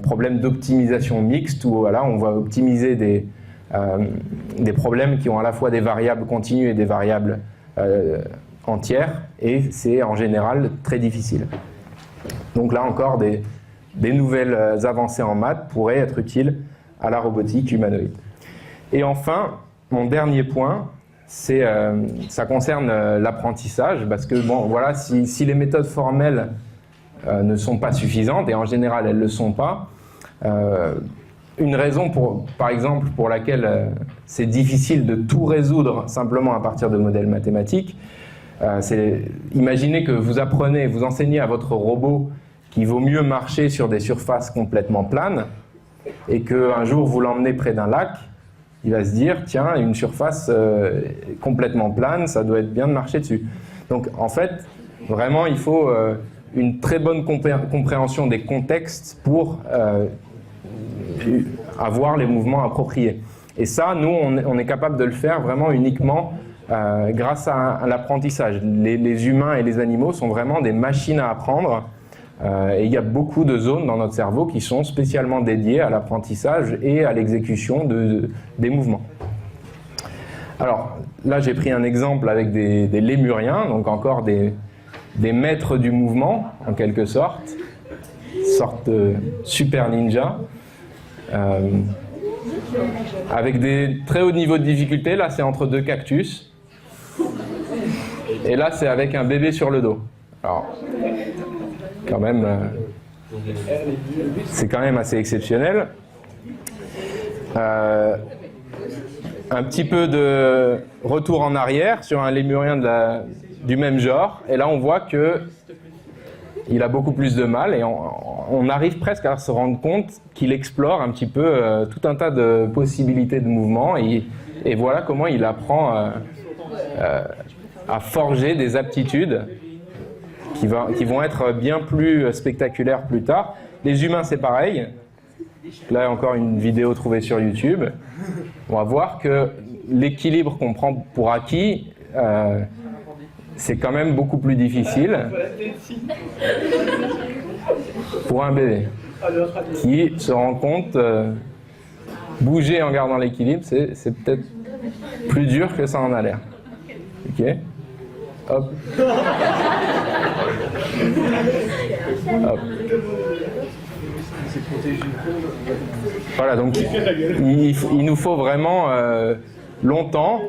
problèmes d'optimisation mixte, où voilà, on va optimiser des problèmes qui ont à la fois des variables continues et des variables entières, et c'est en général très difficile. Donc là encore, des nouvelles avancées en maths pourraient être utiles à la robotique humanoïde. Et enfin, mon dernier point, ça concerne l'apprentissage, parce que bon, voilà, si les méthodes formelles ne sont pas suffisantes, et en général elles ne le sont pas, une raison, par exemple, pour laquelle c'est difficile de tout résoudre simplement à partir de modèles mathématiques, c'est imaginez que vous enseignez à votre robot qu'il vaut mieux marcher sur des surfaces complètement planes, et qu'un jour vous l'emmenez près d'un lac, il va se dire, tiens, une surface complètement plane, ça doit être bien de marcher dessus. Donc en fait, vraiment, il faut une très bonne compréhension des contextes pour avoir les mouvements appropriés. Et ça, nous, on est capable de le faire vraiment uniquement grâce à l'apprentissage. Les humains et les animaux sont vraiment des machines à apprendre. Et il y a beaucoup de zones dans notre cerveau qui sont spécialement dédiées à l'apprentissage et à l'exécution des mouvements. Alors là, j'ai pris un exemple avec des lémuriens, donc encore des maîtres du mouvement, en quelque sorte, sorte de super ninja, avec des très hauts niveaux de difficulté. Là, c'est entre deux cactus, et là, c'est avec un bébé sur le dos. Alors, quand même, c'est quand même assez exceptionnel. Un petit peu de retour en arrière sur un lémurien du même genre, et là on voit qu'il a beaucoup plus de mal, et on arrive presque à se rendre compte qu'il explore un petit peu tout un tas de possibilités de mouvement, et voilà comment il apprend à forger des aptitudes qui vont être bien plus spectaculaires plus tard. Les humains, c'est pareil. Là, encore une vidéo trouvée sur YouTube. On va voir que l'équilibre qu'on prend pour acquis, c'est quand même beaucoup plus difficile pour un bébé qui se rend compte bouger en gardant l'équilibre, c'est peut-être plus dur que ça en a l'air. Ok ? Hop. Hop. Voilà, donc il nous faut vraiment longtemps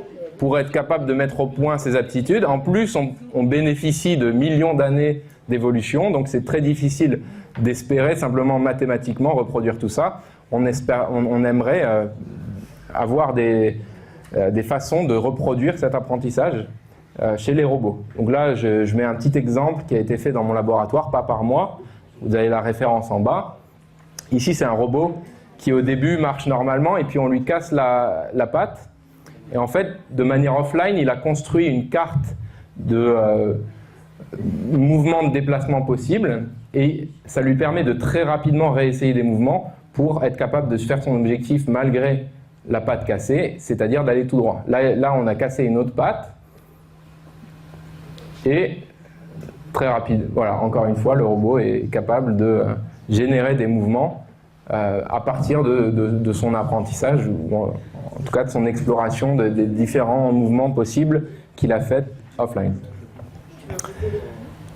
pour être capable de mettre au point ces aptitudes. En plus, on bénéficie de millions d'années d'évolution, donc c'est très difficile d'espérer simplement mathématiquement reproduire tout ça. On aimerait avoir des façons de reproduire cet apprentissage chez les robots. Donc là, je mets un petit exemple qui a été fait dans mon laboratoire, pas par moi. Vous avez la référence en bas. Ici, c'est un robot qui au début marche normalement et puis on lui casse la patte. Et en fait, de manière offline, il a construit une carte de mouvements de déplacement possibles et ça lui permet de très rapidement réessayer des mouvements pour être capable de faire son objectif malgré la patte cassée, c'est-à-dire d'aller tout droit. Là, on a cassé une autre patte et très rapide. Voilà, encore une fois, le robot est capable de générer des mouvements à partir de son apprentissage, ou en tout cas de son exploration des différents mouvements possibles qu'il a fait offline.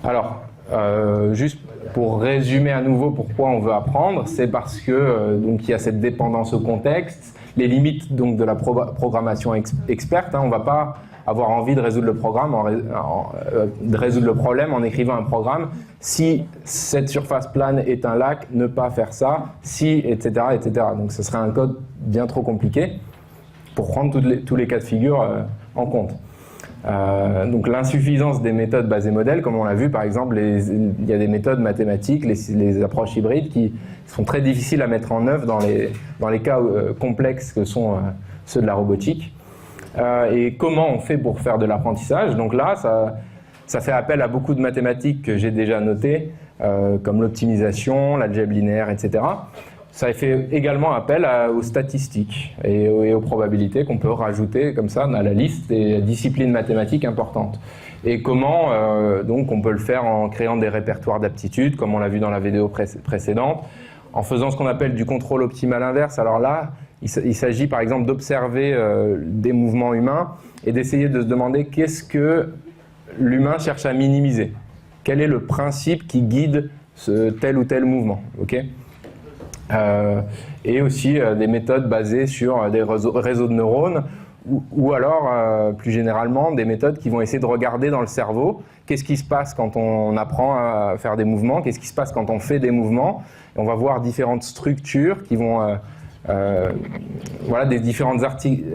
Alors, juste pour résumer à nouveau pourquoi on veut apprendre, c'est parce que donc il y a cette dépendance au contexte, les limites donc de la programmation experte. On ne va pas avoir envie de résoudre le problème en écrivant un programme. Si cette surface plane est un lac, ne pas faire ça, si, etc., etc. Donc ce serait un code bien trop compliqué pour prendre tous les cas de figure en compte. Donc l'insuffisance des méthodes basées modèles, comme on l'a vu par exemple, il y a des méthodes mathématiques, les approches hybrides qui sont très difficiles à mettre en œuvre dans les cas complexes que sont ceux de la robotique. Et comment on fait pour faire de l'apprentissage? Donc là, ça fait appel à beaucoup de mathématiques que j'ai déjà notées, comme l'optimisation, l'algèbre linéaire, etc. Ça fait également appel aux statistiques et aux probabilités qu'on peut rajouter comme ça à la liste des disciplines mathématiques importantes. Et comment donc on peut le faire en créant des répertoires d'aptitudes, comme on l'a vu dans la vidéo précédente, en faisant ce qu'on appelle du contrôle optimal inverse. Alors là, il s'agit par exemple d'observer des mouvements humains et d'essayer de se demander qu'est-ce que l'humain cherche à minimiser. Quel est le principe qui guide tel ou tel mouvement, okay? Et aussi des méthodes basées sur des réseaux de neurones ou alors plus généralement des méthodes qui vont essayer de regarder dans le cerveau qu'est-ce qui se passe quand on apprend à faire des mouvements, qu'est-ce qui se passe quand on fait des mouvements. Et on va voir différentes structures qui vont voilà, des différentes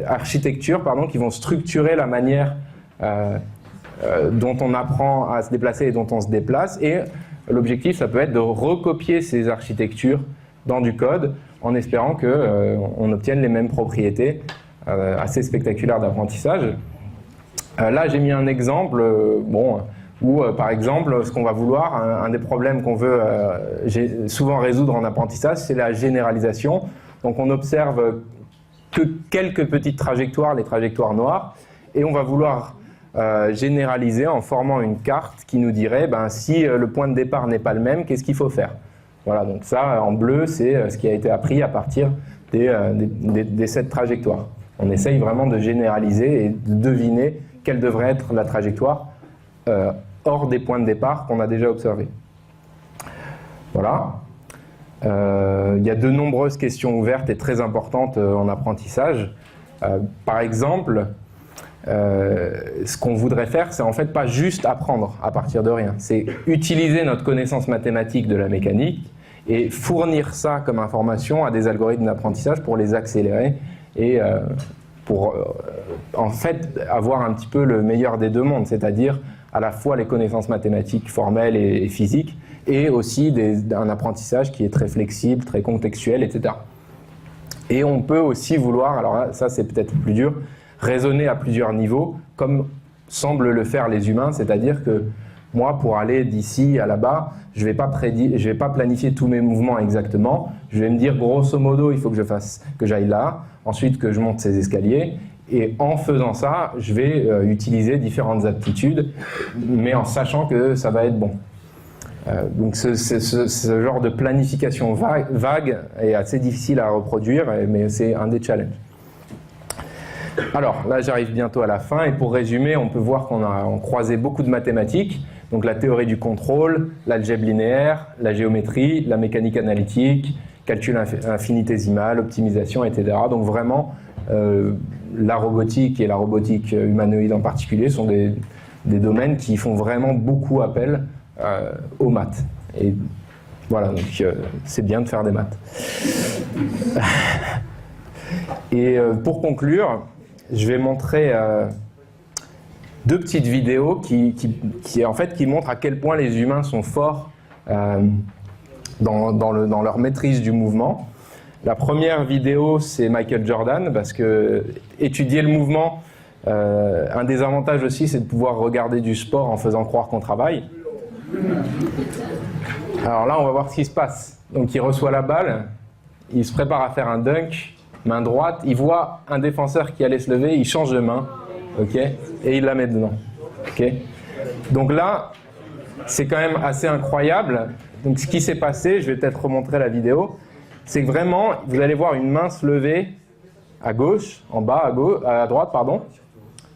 architectures qui vont structurer la manière dont on apprend à se déplacer et dont on se déplace. Et l'objectif, ça peut être de recopier ces architectures dans du code en espérant qu'on obtienne les mêmes propriétés assez spectaculaires d'apprentissage. Là, j'ai mis un exemple où, par exemple, ce qu'on va vouloir, un des problèmes qu'on veut souvent résoudre en apprentissage, c'est la généralisation. Donc on observe que quelques petites trajectoires, les trajectoires noires, et on va vouloir généraliser en formant une carte qui nous dirait si le point de départ n'est pas le même, qu'est-ce qu'il faut faire? Voilà, donc ça en bleu, c'est ce qui a été appris à partir des 7 trajectoires. On essaye vraiment de généraliser et de deviner quelle devrait être la trajectoire hors des points de départ qu'on a déjà observés. Voilà. Il y a de nombreuses questions ouvertes et très importantes en apprentissage. Par exemple, ce qu'on voudrait faire, c'est en fait pas juste apprendre à partir de rien. C'est utiliser notre connaissance mathématique de la mécanique et fournir ça comme information à des algorithmes d'apprentissage pour les accélérer et pour en fait avoir un petit peu le meilleur des deux mondes, c'est-à-dire à la fois les connaissances mathématiques formelles et physiques et aussi un apprentissage qui est très flexible, très contextuel, etc. Et on peut aussi vouloir, alors là, ça c'est peut-être plus dur, raisonner à plusieurs niveaux, comme semblent le faire les humains, c'est-à-dire que moi, pour aller d'ici à là-bas, je vais pas planifier tous mes mouvements exactement. Je vais me dire, grosso modo, il faut que j'aille là, ensuite que je monte ces escaliers. Et en faisant ça, je vais utiliser différentes aptitudes, mais en sachant que ça va être bon. Donc ce genre de planification vague est assez difficile à reproduire, mais c'est un des challenges. Alors là, j'arrive bientôt à la fin, et pour résumer, on peut voir qu'on a croisé beaucoup de mathématiques, donc la théorie du contrôle, l'algèbre linéaire, la géométrie, la mécanique analytique, calcul infinitésimal, optimisation, etc. Donc vraiment la robotique et la robotique humanoïde en particulier sont des domaines qui font vraiment beaucoup appel aux maths. Et voilà, donc c'est bien de faire des maths. Et pour conclure, je vais montrer deux petites vidéos qui montrent à quel point les humains sont forts dans leur maîtrise du mouvement. La première vidéo, c'est Michael Jordan, parce que étudier le mouvement, un des avantages aussi, c'est de pouvoir regarder du sport en faisant croire qu'on travaille. Alors là, on va voir ce qui se passe. Donc il reçoit la balle, il se prépare à faire un dunk, main droite, il voit un défenseur qui allait se lever, il change de main, ok, et il la met dedans. Okay. Donc là, c'est quand même assez incroyable. Donc ce qui s'est passé, je vais peut-être remontrer la vidéo, c'est que vraiment, vous allez voir une main se lever à gauche, en bas, à droite, pardon,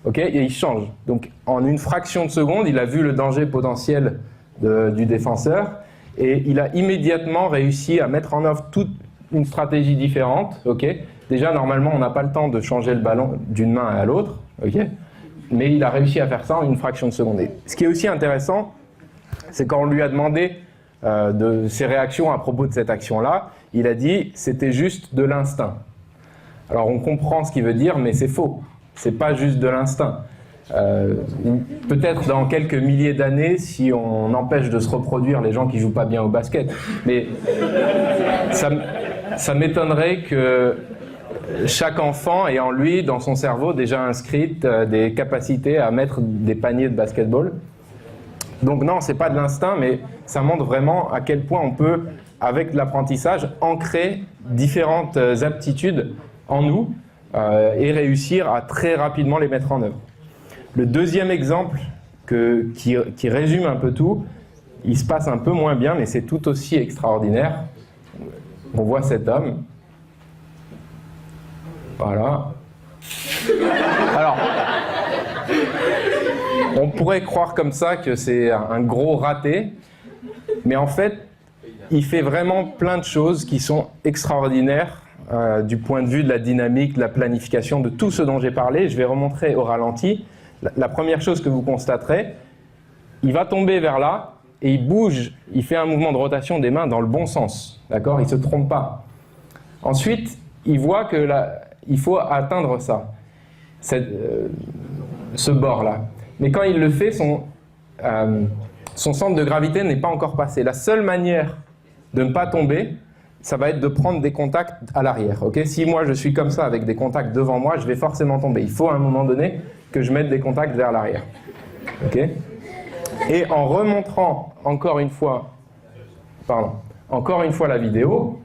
ok, et il change. Donc en une fraction de seconde, il a vu le danger potentiel du défenseur et il a immédiatement réussi à mettre en œuvre toute une stratégie différente, ok. Déjà, normalement, on n'a pas le temps de changer le ballon d'une main à l'autre, ok, mais il a réussi à faire ça en une fraction de seconde. Et ce qui est aussi intéressant, c'est quand on lui a demandé de ses réactions à propos de cette action-là, il a dit « c'était juste de l'instinct ». Alors on comprend ce qu'il veut dire, mais c'est faux. C'est pas juste de l'instinct. Peut-être dans quelques milliers d'années, si on empêche de se reproduire les gens qui jouent pas bien au basket. Mais ça m'étonnerait que chaque enfant ait en lui, dans son cerveau, déjà inscrite des capacités à mettre des paniers de basketball. Donc non, c'est pas de l'instinct, mais ça montre vraiment à quel point on peut, avec l'apprentissage, ancrer différentes aptitudes en nous et réussir à très rapidement les mettre en œuvre. Le deuxième exemple qui résume un peu tout, il se passe un peu moins bien, mais c'est tout aussi extraordinaire. On voit cet homme. Voilà. Alors, on pourrait croire comme ça que c'est un gros raté, mais en fait, il fait vraiment plein de choses qui sont extraordinaires du point de vue de la dynamique, de la planification, de tout ce dont j'ai parlé. Je vais remontrer au ralenti. La première chose que vous constaterez, il va tomber vers là et il bouge, il fait un mouvement de rotation des mains dans le bon sens. D'accord ? Il ne se trompe pas. Ensuite, il voit que il faut atteindre ça, ce bord-là. Mais quand il le fait, son centre de gravité n'est pas encore passé. La seule manière de ne pas tomber, ça va être de prendre des contacts à l'arrière. Okay ? Si moi je suis comme ça avec des contacts devant moi, je vais forcément tomber. Il faut à un moment donné que je mette des contacts vers l'arrière. Okay ? Et en remontrant encore une fois la vidéo,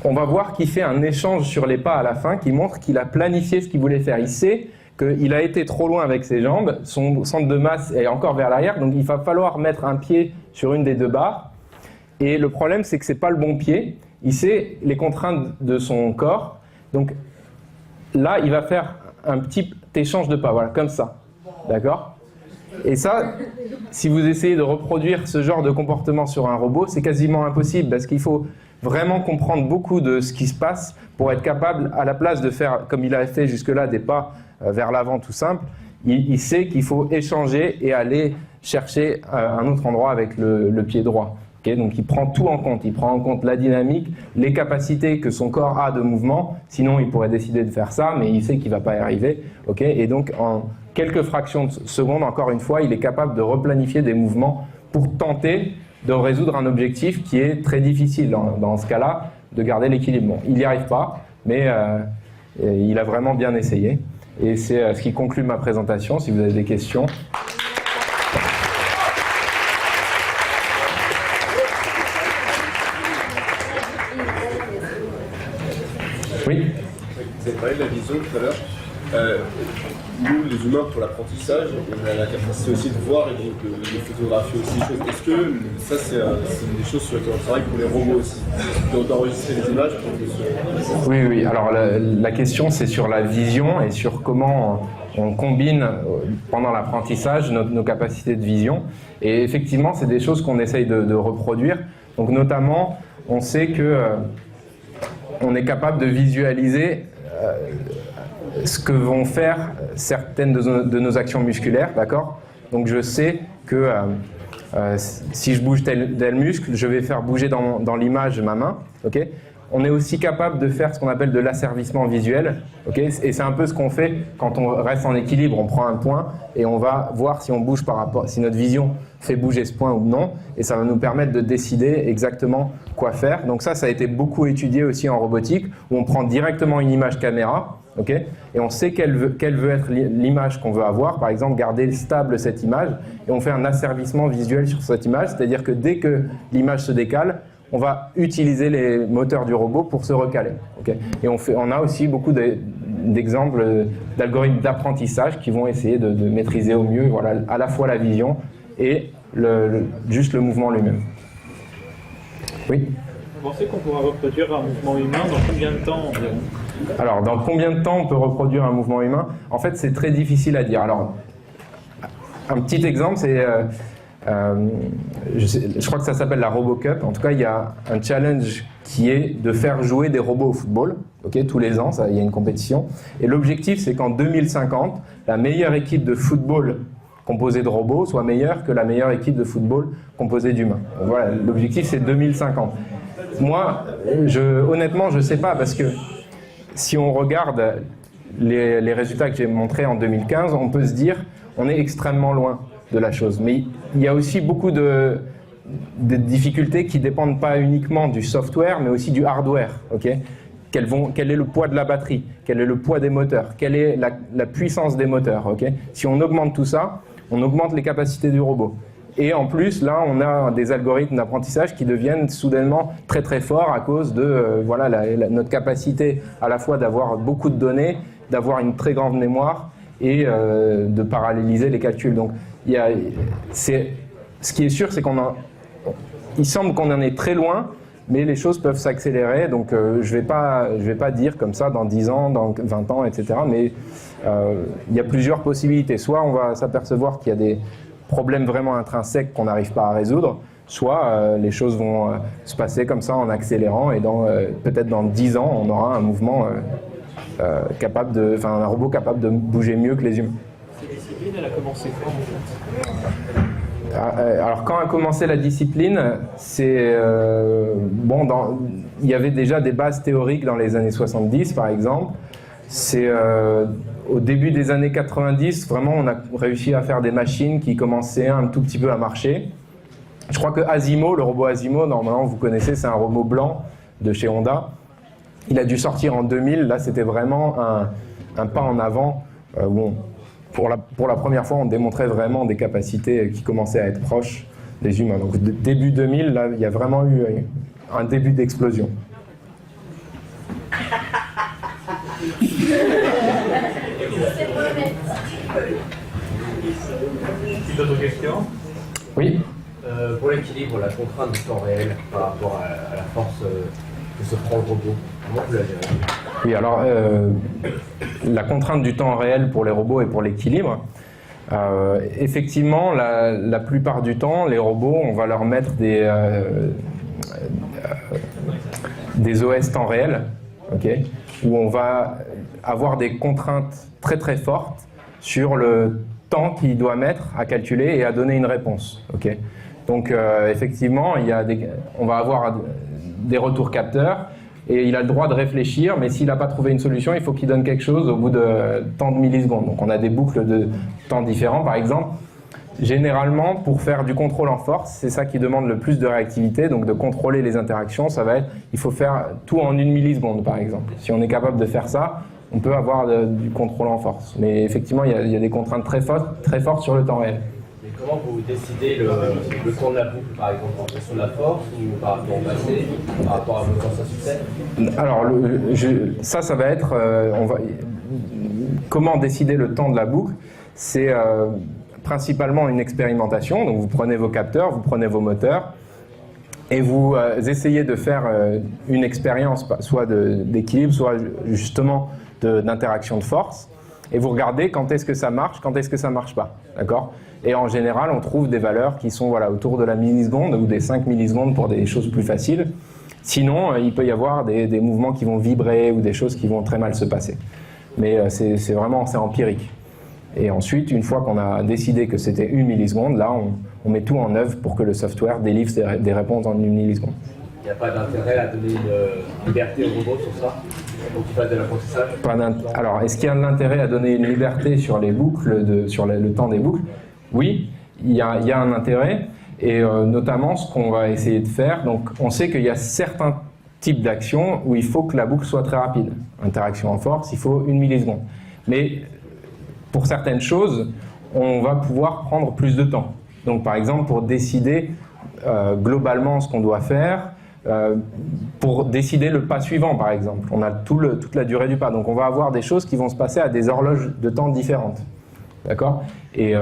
on va voir qu'il fait un échange sur les pas à la fin qui montre qu'il a planifié ce qu'il voulait faire. Il sait qu'il a été trop loin avec ses jambes, son centre de masse est encore vers l'arrière, donc il va falloir mettre un pied sur une des deux barres. Et le problème, c'est que ce n'est pas le bon pied. Il sait les contraintes de son corps. Donc là, il va faire un petit échange de pas, voilà, comme ça. D'accord ? Et ça, si vous essayez de reproduire ce genre de comportement sur un robot, c'est quasiment impossible parce qu'il faut vraiment comprendre beaucoup de ce qui se passe pour être capable, à la place de faire, comme il a fait jusque-là, des pas vers l'avant tout simple, il sait qu'il faut échanger et aller chercher un autre endroit avec le pied droit. Okay, donc il prend tout en compte, il prend en compte la dynamique, les capacités que son corps a de mouvement, sinon il pourrait décider de faire ça, mais il sait qu'il ne va pas y arriver. Okay, et donc en quelques fractions de secondes, encore une fois, il est capable de replanifier des mouvements pour tenter de résoudre un objectif qui est très difficile dans ce cas-là, de garder l'équilibre. Bon, il n'y arrive pas, mais il a vraiment bien essayé. Et c'est ce qui conclut ma présentation, si vous avez des questions. Oui. Vous avez parlé de la vision tout à l'heure. Nous, les humains, pour l'apprentissage, on a la capacité aussi de voir et de photographier aussi des choses. Est-ce que ça, c'est des choses sur lesquelles on travaille pour les robots aussi, d'enregistrer les images pour Oui, oui. Alors la question, c'est sur la vision et sur comment on combine pendant l'apprentissage nos capacités de vision. Et effectivement, c'est des choses qu'on essaye de reproduire. Donc notamment, on sait que on est capable de visualiser ce que vont faire certaines de nos actions musculaires, d'accord? Donc je sais que si je bouge tel muscle, je vais faire bouger dans l'image ma main, ok? On est aussi capable de faire ce qu'on appelle de l'asservissement visuel, okay, et c'est un peu ce qu'on fait quand on reste en équilibre. On prend un point et on va voir si on bouge par rapport, si notre vision fait bouger ce point ou non, et ça va nous permettre de décider exactement quoi faire. Donc ça a été beaucoup étudié aussi en robotique, où on prend directement une image caméra, okay, et on sait quelle veut être l'image qu'on veut avoir. Par exemple, garder stable cette image, et on fait un asservissement visuel sur cette image, c'est-à-dire que dès que l'image se décale, on va utiliser les moteurs du robot pour se recaler. Okay, et on a aussi beaucoup d'exemples d'algorithmes d'apprentissage qui vont essayer de maîtriser au mieux, voilà, à la fois la vision et juste le mouvement lui-même. Oui? Vous pensez qu'on pourra reproduire un mouvement humain dans combien de temps environ? Alors, dans combien de temps on peut reproduire un mouvement humain? En fait, c'est très difficile à dire. Alors, un petit exemple, c'est... je crois que ça s'appelle la RoboCup. En tout cas, il y a un challenge qui est de faire jouer des robots au football. Okay, tous les ans, il y a une compétition. Et l'objectif, c'est qu'en 2050, la meilleure équipe de football composée de robots soit meilleure que la meilleure équipe de football composée d'humains. Voilà, l'objectif, c'est 2050. Moi, honnêtement, je ne sais pas, parce que si on regarde les résultats que j'ai montrés en 2015, on peut se dire on est extrêmement loin de la chose. Mais il y a aussi beaucoup de difficultés qui ne dépendent pas uniquement du software, mais aussi du hardware. Okay, quel est le poids de la batterie? Quel est le poids des moteurs? Quelle est la puissance des moteurs? Okay, si on augmente tout ça, on augmente les capacités du robot. Et en plus, là, on a des algorithmes d'apprentissage qui deviennent soudainement très très forts à cause de voilà, notre capacité à la fois d'avoir beaucoup de données, d'avoir une très grande mémoire et de paralléliser les calculs. Donc, ce qui est sûr, c'est il semble qu'on en est très loin, mais les choses peuvent s'accélérer. Donc, je vais pas dire comme ça dans 10 ans, dans 20 ans, etc. Mais il y a plusieurs possibilités. Soit on va s'apercevoir qu'il y a des problèmes vraiment intrinsèques qu'on n'arrive pas à résoudre, soit les choses vont se passer comme ça en accélérant, et peut-être dans 10 ans, on aura un mouvement un robot capable de bouger mieux que les humains. Cette discipline, elle a commencé quand, en fait? Alors, quand a commencé la discipline, c'est il y avait déjà des bases théoriques dans les années 70, par exemple. C'est au début des années 90, vraiment, on a réussi à faire des machines qui commençaient un tout petit peu à marcher. Je crois que Asimo, le robot Asimo, normalement vous connaissez, c'est un robot blanc de chez Honda. Il a dû sortir en 2000. Là, c'était vraiment un pas en avant. Pour la première fois, on démontrait vraiment des capacités qui commençaient à être proches des humains. Donc, début 2000, là, il y a vraiment eu un début d'explosion. D'autres questions? Oui. Pour l'équilibre, la contrainte du temps réel par rapport à la force que se prend le robot, comment vous la gérez? Oui, alors la contrainte du temps réel pour les robots et pour l'équilibre, effectivement, la plupart du temps, les robots, on va leur mettre des OS temps réel, okay, où on va avoir des contraintes très très fortes sur le temps qu'il doit mettre à calculer et à donner une réponse. Okay. Donc effectivement, on va avoir des retours capteurs, et il a le droit de réfléchir, mais s'il n'a pas trouvé une solution, il faut qu'il donne quelque chose au bout de tant de millisecondes. Donc on a des boucles de temps différents. Par exemple, généralement, pour faire du contrôle en force, c'est ça qui demande le plus de réactivité, donc de contrôler les interactions, il faut faire tout en 1 milliseconde, par exemple. Si on est capable de faire ça, on peut avoir du contrôle en force. Mais effectivement, il y a des contraintes très fortes sur le temps réel. Comment vous décidez le temps de la boucle, par exemple, en fonction de la force ou par rapport au passé, par rapport à quand ça succède? Alors, ça va être... comment décider le temps de la boucle? C'est principalement une expérimentation. Donc, vous prenez vos capteurs, vous prenez vos moteurs, et vous essayez de faire une expérience, soit d'équilibre, soit justement d'interaction de force, et vous regardez quand est-ce que ça marche, quand est-ce que ça marche pas, d'accord? Et en général, on trouve des valeurs qui sont autour de la milliseconde ou des 5 millisecondes pour des choses plus faciles. Sinon, il peut y avoir des mouvements qui vont vibrer ou des choses qui vont très mal se passer. Mais c'est empirique. Et ensuite, une fois qu'on a décidé que c'était 1 milliseconde, là, on met tout en œuvre pour que le software délivre des réponses en 1 milliseconde. Il n'y a pas d'intérêt à donner une liberté au robot sur ça, pour qu'il fasse de l'apprentissage? Alors, est-ce qu'il y a de l'intérêt à donner une liberté sur les boucles, sur le temps des boucles? Oui, il y a un intérêt, et notamment ce qu'on va essayer de faire. Donc, on sait qu'il y a certains types d'actions où il faut que la boucle soit très rapide. Interaction en force, il faut 1 milliseconde. Mais pour certaines choses, on va pouvoir prendre plus de temps. Donc, par exemple, pour décider globalement ce qu'on doit faire, pour décider le pas suivant, par exemple. On a toute la durée du pas. Donc, on va avoir des choses qui vont se passer à des horloges de temps différentes. D'accord? Et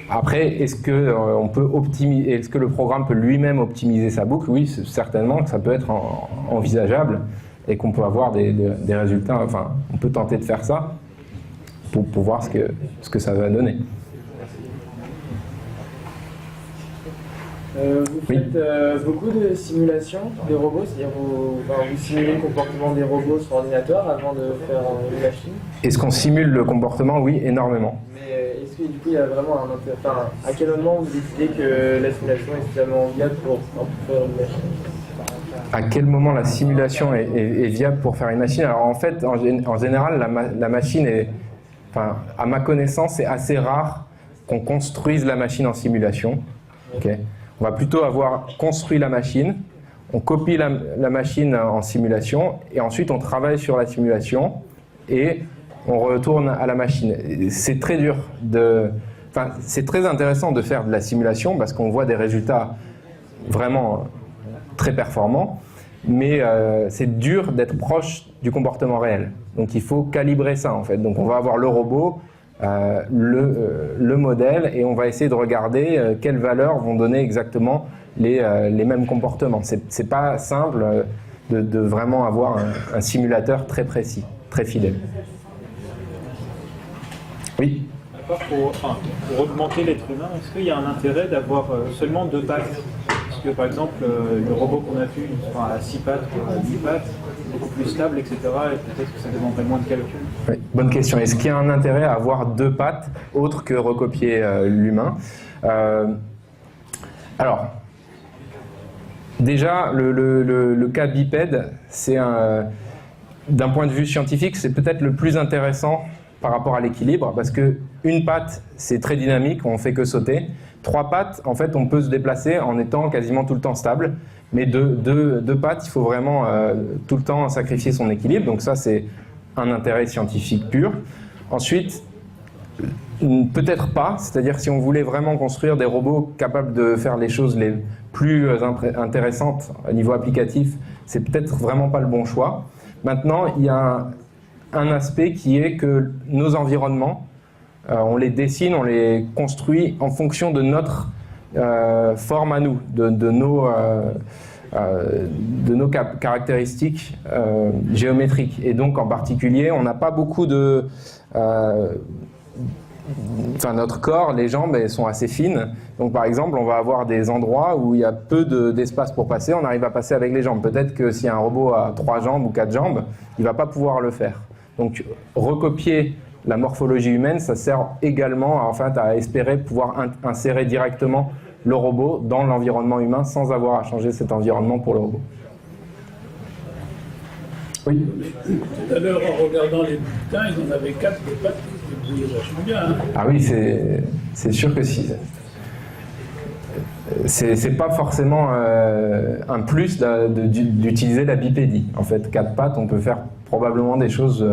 après, est-ce que le programme peut lui-même optimiser sa boucle? Oui, certainement que ça peut être envisageable et qu'on peut avoir des résultats. Enfin, on peut tenter de faire ça pour voir ce que ça va donner. Vous faites beaucoup de simulations des robots, c'est-à-dire vous simulez le comportement des robots sur ordinateur avant de faire une machine? Est-ce qu'on simule le comportement? Oui, énormément. Mais est-ce que du coup il y a vraiment un intérêt? Enfin, à quel moment vous décidez que la simulation est suffisamment viable pour faire une machine? À quel moment la simulation est viable pour faire une machine? Alors en fait, en général, la machine est... Enfin, à ma connaissance, c'est assez rare qu'on construise la machine en simulation. Okay. On va plutôt avoir construit la machine, on copie la machine en simulation, et ensuite on travaille sur la simulation, et on retourne à la machine. C'est très dur Enfin, c'est très intéressant de faire de la simulation, parce qu'on voit des résultats vraiment très performants, mais c'est dur d'être proche du comportement réel. Donc il faut calibrer ça, en fait. Donc on va avoir le robot, le modèle, et on va essayer de regarder quelles valeurs vont donner exactement les mêmes comportements. C'est pas simple de vraiment avoir un simulateur très précis, très fidèle. Oui. Pour augmenter l'être humain, est-ce qu'il y a un intérêt d'avoir seulement 2 pattes? Parce que par exemple, le robot qu'on a vu à 6 pattes, à 8 pattes, beaucoup plus stable, etc. Et peut-être que ça demanderait moins de calcul. Oui, bonne question. Est-ce qu'il y a un intérêt à avoir 2 pattes autre que recopier l'humain? Alors, déjà, le cas bipède, c'est d'un point de vue scientifique, c'est peut-être le plus intéressant par rapport à l'équilibre, parce que une patte, c'est très dynamique, on fait que sauter. 3 pattes, en fait, on peut se déplacer en étant quasiment tout le temps stable. Mais 2 pattes, il faut vraiment tout le temps sacrifier son équilibre. Donc ça, c'est un intérêt scientifique pur. Ensuite, peut-être pas. C'est-à-dire si on voulait vraiment construire des robots capables de faire les choses les plus intéressantes à niveau applicatif, c'est peut-être vraiment pas le bon choix. Maintenant, il y a un aspect qui est que nos environnements, on les dessine, on les construit en fonction de notre forme à nous, de nos caractéristiques géométriques. Et donc en particulier, on n'a pas beaucoup de... notre corps, les jambes, elles sont assez fines. Donc par exemple, on va avoir des endroits où il y a peu d'espace pour passer, on arrive à passer avec les jambes. Peut-être que si un robot a 3 jambes ou 4 jambes, il ne va pas pouvoir le faire. Donc recopier la morphologie humaine, ça sert également à espérer pouvoir insérer directement le robot dans l'environnement humain sans avoir à changer cet environnement pour le robot. Oui. Tout à l'heure, en regardant les bulletins, ils en avaient 4 de pattes qui bouillaient vachement bien. Hein. Ah oui, c'est sûr que si. C'est pas forcément un plus d'utiliser la bipédie. En fait, 4 pattes, on peut faire probablement des choses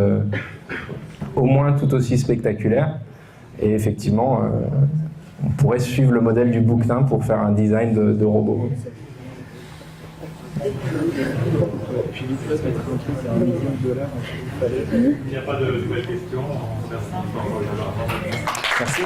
au moins tout aussi spectaculaires. Et effectivement, on pourrait suivre le modèle du bouquetin pour faire un design de robot. Philippe, c'est $1 million. Il n'y a pas de nouvelles questions. Merci. Merci.